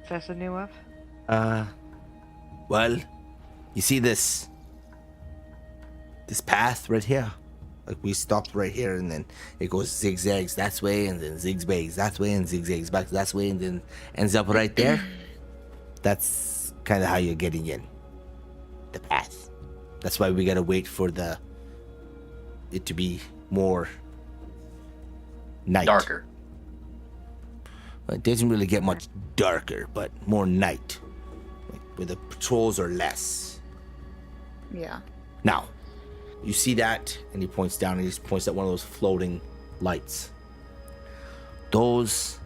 Tessa knew of? Well, you see this this path right here. Like we stopped right here, and then it goes zigzags that way, and then zigzags that way, and zigzags back that way, and then ends up right there. That's kind of how you're getting in. The path. That's why we gotta wait for it to be more night. Darker. It doesn't really get much darker, but more night, like where the patrols are less. Yeah. Now, you see that, and he points down, and he points at one of those floating lights. Those,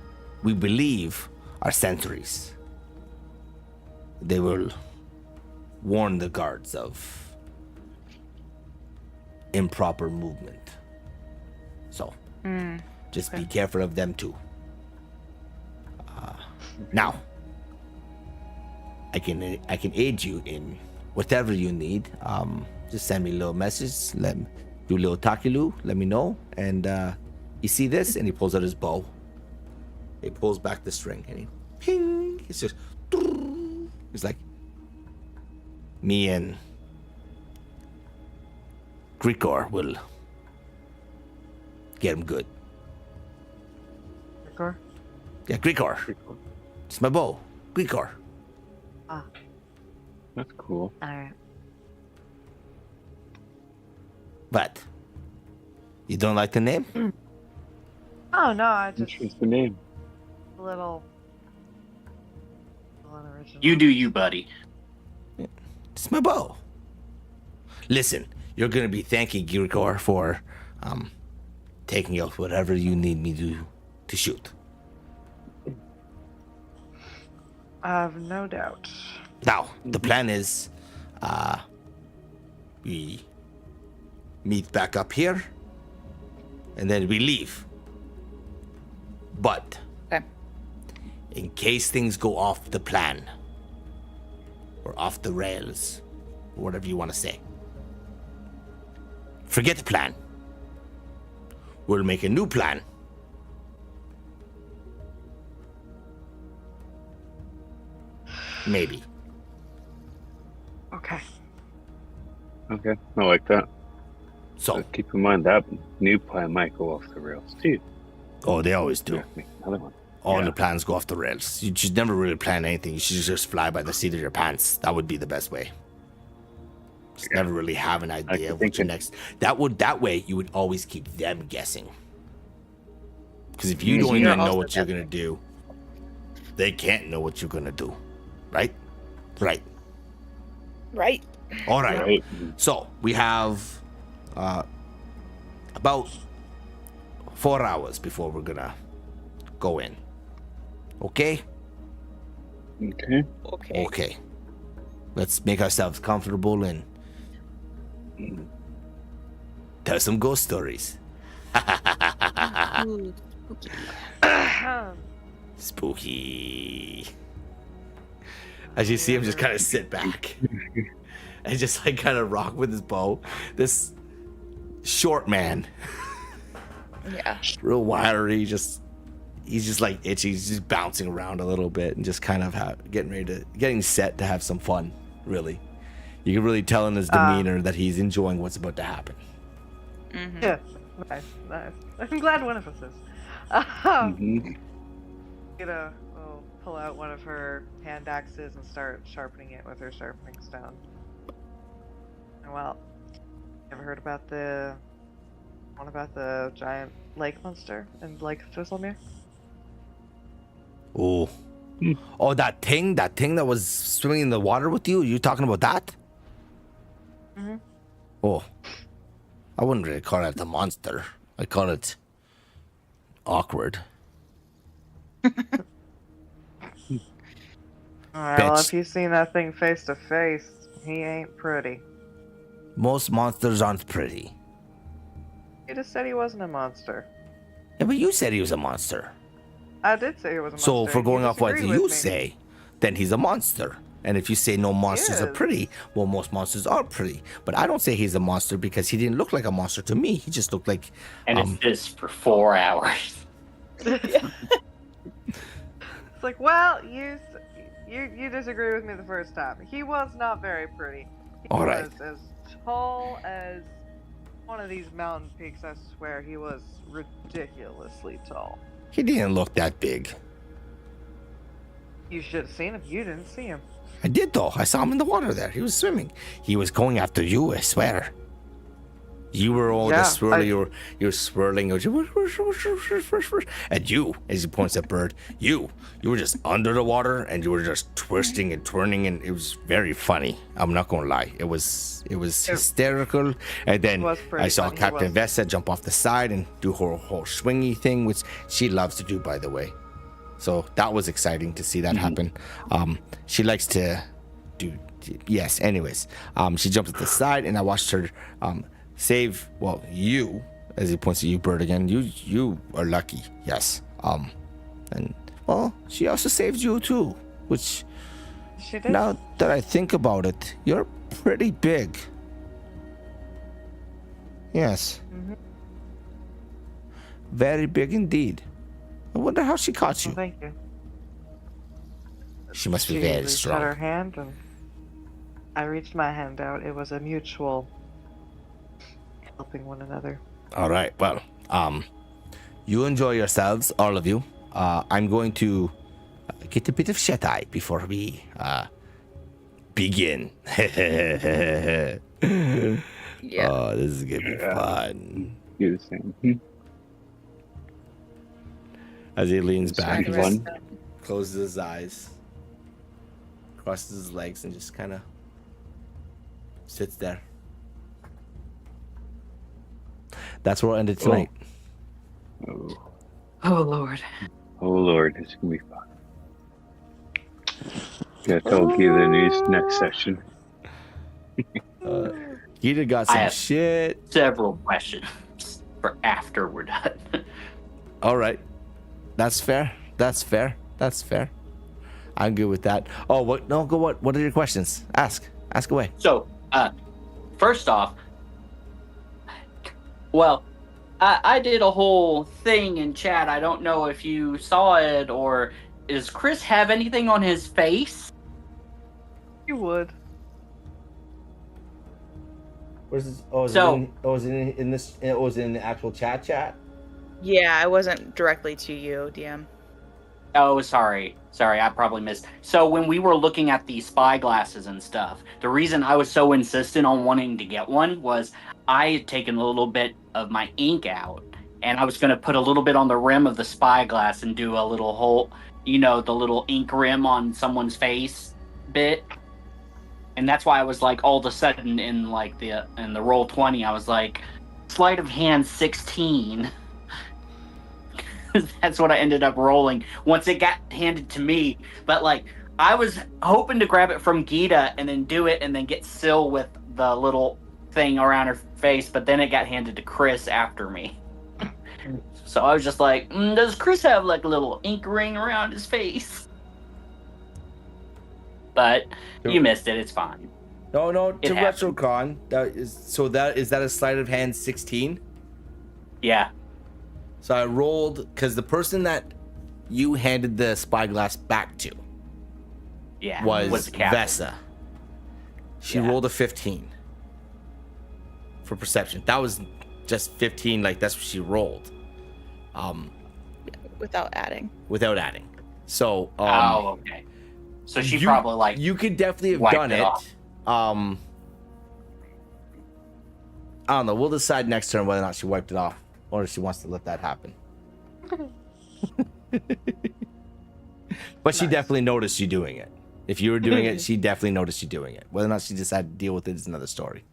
we believe, are sentries. They will warn the guards of improper movement. So, just be careful of them too. Now, I can aid you in whatever you need. Just send me a little message. Do a little takilu. Let me know. And you see this, and he pulls out his bow. He pulls back the string, and he ping. It's just. It's like me and Grigor will get him good. Grigor? Yeah, Grigor. It's my bow. Grigor. Ah, That's cool. Alright. But you don't like the name? oh no, I just Which was the name? a little unoriginal. You do you, buddy. It's my bow. Listen, you're gonna be thanking Grigor for taking out whatever you need me to shoot. I have no doubt. Now, the plan is we meet back up here, and then we leave. But Okay. in case things go off the plan, or off the rails, or whatever you want to say, forget the plan. We'll make a new plan. Maybe. Okay. Okay, I like that. So, But keep in mind that new plan might go off the rails too. oh, they always do. Yeah, make another one. All Yeah. the plans go off the rails. You should never really plan anything. You should just fly by the seat of your pants. That would be the best way. Just never really have an idea of what your next. That way you would always keep them guessing. Because if you Yes, don't you're even know also what you're gonna do, they can't know what you're gonna do, right? Right. Right. All right. Right. So we have about 4 hours before we're gonna go in. Okay. Okay. Okay. Okay. Let's make ourselves comfortable and tell some ghost stories. Ooh, Spooky. As you see him just kind of sit back and just like kind of rock with his bow. This short man, yeah. real wiry, he's just like itchy. He's just bouncing around a little bit and just kind of getting set to have some fun, really. You can really tell in his demeanor that he's enjoying what's about to happen. Mm-hmm. Yeah. Nice. I'm glad one of us is. Mhm. We'll pull out one of her hand axes and start sharpening it with her sharpening stone. Well, ever heard about the giant lake monster in Lake Thistlemere? Oh. Oh, that thing that was swimming in the water with you? You talking about that? Mm-hmm. Oh. I wouldn't really call it a monster. I call it awkward. Alright, well, Bitch. if you've seen that thing face to face, he ain't pretty. Most monsters aren't pretty. You just said he wasn't a monster. Yeah, but you said he was a monster. I did say he was a monster. So if we're going off what disagreed you with me. say, then he's a monster. And if you say no monsters are is. pretty, well, most monsters are pretty. But I don't say he's a monster because he didn't look like a monster to me. He just looked like And it's this for 4 hours. It's like, well, you disagree with me the first time. He was not very pretty. He All right. was, as tall as one of these mountain peaks. I swear he was ridiculously tall. He didn't look that big. You should have seen him. You didn't see him. I did though. I saw him in the water there. He was swimming. He was going after you, I swear. You were all just swirling. You were swirling. And you, as he points at Bird, you were just under the water and you were just twisting and turning, and it was very funny. I'm not gonna lie. It was hysterical. And then I saw Captain Vesta jump off the side and do her whole swingy thing, which she loves to do, by the way. So that was exciting to see that happen. She likes to do, yes. Anyways, she jumped at the side, and I watched her save. Well, you, as he points at you, Bird, again. You are lucky. Yes. And well, she also saved you too. Which, She did. now that I think about it, you're pretty big. Yes. Very big indeed. I wonder how she caught you. Well, thank you. She must be She very reached out her strong. hand, and I reached my hand out. It was a mutual helping one another. All right. Well, you enjoy yourselves, all of you. I'm going to get a bit of shut eye before we begin. Yeah. Oh, this is gonna be fun. Do the same. As he leans back, Sounds and fun. just closes his eyes, crosses his legs, and just kind of sits there. That's where we'll end it tonight. Oh. Oh Lord. Oh Lord, it's gonna be fun. Gotta tell Gita the next session. Gita got I some have- shit. Several questions for after we're done. All right. That's fair. That's fair. That's fair. I'm good with that. Oh, what? No, go. What are your questions? Ask away. So, first off, well, I did a whole thing in chat. I don't know if you saw it, or does Chris have anything on his face? You would. Where's this? Oh, is So- it in, oh, is it in this? It was in the actual chat. Yeah, I wasn't directly to you, DM. Oh, sorry, I probably missed. So when we were looking at the spy glasses and stuff, the reason I was so insistent on wanting to get one was I had taken a little bit of my ink out, and I was going to put a little bit on the rim of the spy glass and do a little hole, the little ink rim on someone's face bit. And that's why I was like, all of a sudden in the roll 20, I was like, sleight of hand 16. That's what I ended up rolling once it got handed to me. But I was hoping to grab it from Gita and then do it and then get Syl with the little thing around her face, but then it got handed to Chris after me. So I was just like, does Chris have a little ink ring around his face? But you missed it. It's fine. No, to It happened. RetroCon. Is that a sleight of hand 16? Yeah. So I rolled because the person that you handed the spyglass back to Yeah. was the captain. Vessa. She Yeah. rolled a 15 for perception. That was just 15. That's what she rolled, Without adding. without adding. So Oh, okay. So she you, probably you could definitely have wiped done it it. off. I don't know. We'll decide next turn whether or not she wiped it off or if she wants to let that happen. But she definitely noticed you doing it. If you were doing it, she definitely noticed you doing it. Whether or not she decided to deal with it is another story.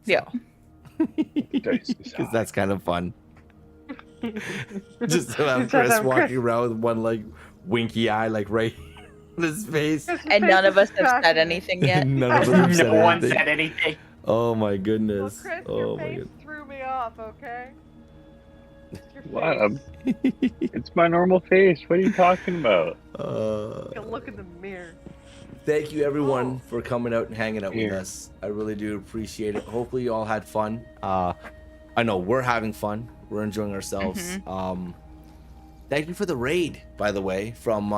Yeah. Dice is Because high. that's kind of fun. Just to have Just Chris have walking Chris. around with one winky eye right in his face. And none of us have said anything yet. None of us have said No one anything. said anything. Oh my Well, goodness. Chris, Oh your my face goodness. threw me off, okay? Your What? face. It's my normal face. What are you talking about? You can look in the mirror. Thank you everyone Oh. for coming out and hanging out with Here. us. I really do appreciate it. Hopefully you all had fun. I know we're having fun. We're enjoying ourselves. Thank you for the raid, by the way, from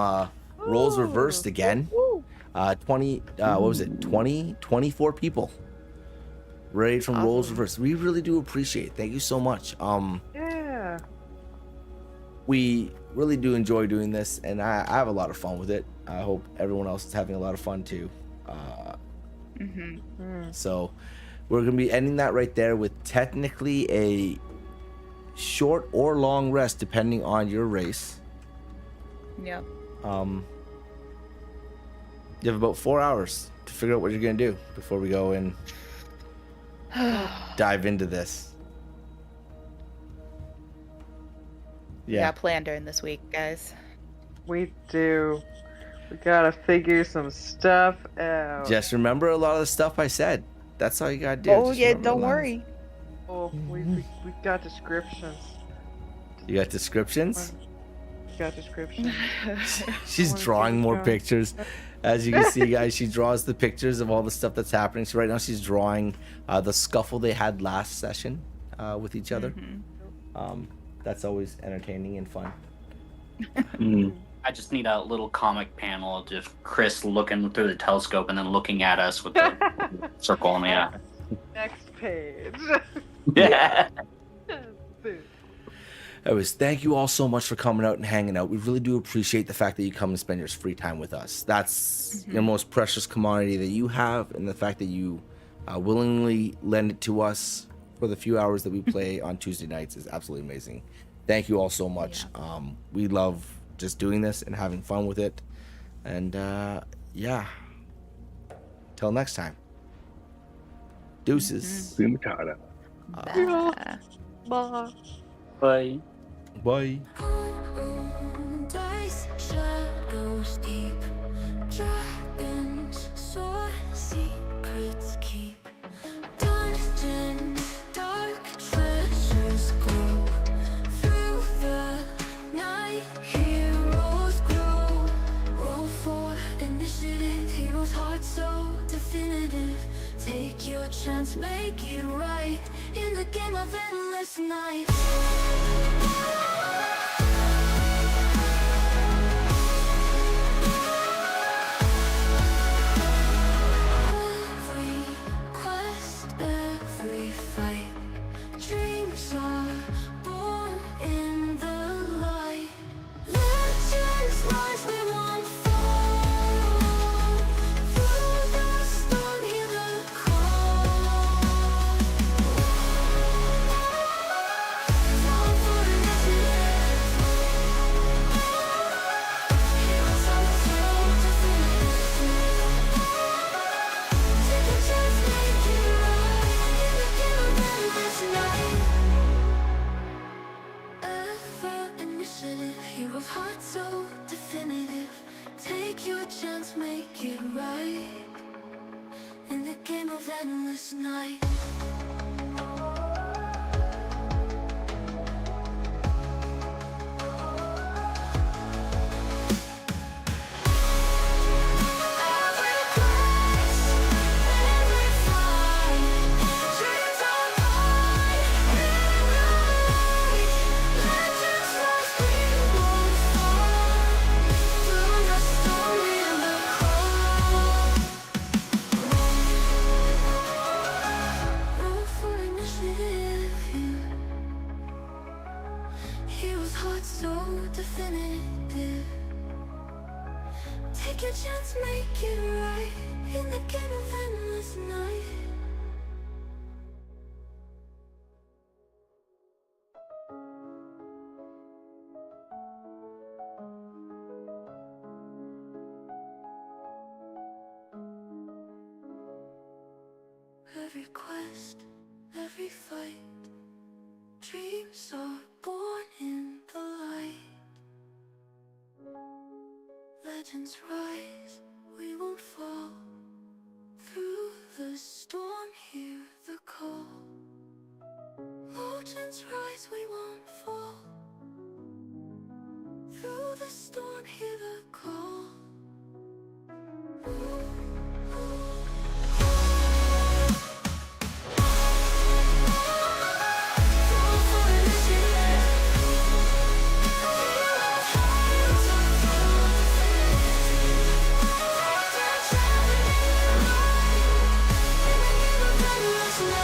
Roles Ooh. Reversed again. Woo. 20 what was it? 24 people Raid from Roles Awesome. Reverse. We really do appreciate it. Thank you so much. Yeah. We really do enjoy doing this, and I have a lot of fun with it. I hope everyone else is having a lot of fun too. So we're gonna be ending that right there with technically a short or long rest depending on your race. Yep. You have about 4 hours to figure out what you're gonna do before we go and dive into this. We Yeah. got planned during this week, guys. We do. We gotta figure some stuff out. Just remember a lot of the stuff I said. That's all you gotta do. Oh Just yeah, remember a don't lot of- worry. Oh, we got descriptions. You got descriptions? We got descriptions. She's wanna drawing keep more going. pictures. As you can see, guys, she draws the pictures of all the stuff that's happening. So right now she's drawing the scuffle they had last session with each other. That's always entertaining and fun. I just need a little comic panel of just Chris looking through the telescope and then looking at us with the circle on the eye. Next page. Yeah. Boom. Anyways, thank you all so much for coming out and hanging out. We really do appreciate the fact that you come and spend your free time with us. That's your most precious commodity that you have, and the fact that you willingly lend it to us for the few hours that we play on Tuesday nights is absolutely amazing. Thank you all so much. We love just doing this and having fun with it. And yeah, till next time. Deuces. Boomtada. Bye. Bye. Bye. Bye. Dice, shadows deep, dragons soar, secrets keep. Dungeon, dark treasures glow. Through the night, heroes grow. Roll for initiative, heroes' heart so definitive. Take your chance, make it right in the game of endless night. Every quest, every fight, dreams are born in the light. Legends rise, we won't fall. Through the storm, hear the call. Fall for initiative. Heroes on the throne, definitive. Take a chance, make it right in the game of endless night. Ever initiative, hero's heart so definitive. Take your chance, make it right in the game of endless night. Every quest, every fight, dreams are born in the light. Legends rise, we won't fall. Through the storm, hear the call. Roll for initiative here. Hero's heart so definitive. Take your chance, make it right in the game of endless night. Every quest, every fight, dreams are born in the light. Legends rise, we won't fall. Through the storm, hear the call. Legends rise, we won't fall. Through the storm, hear the call. Fall for initiative. Heroes on the throne, definitive. Take your chance, make it right in the game of endless night.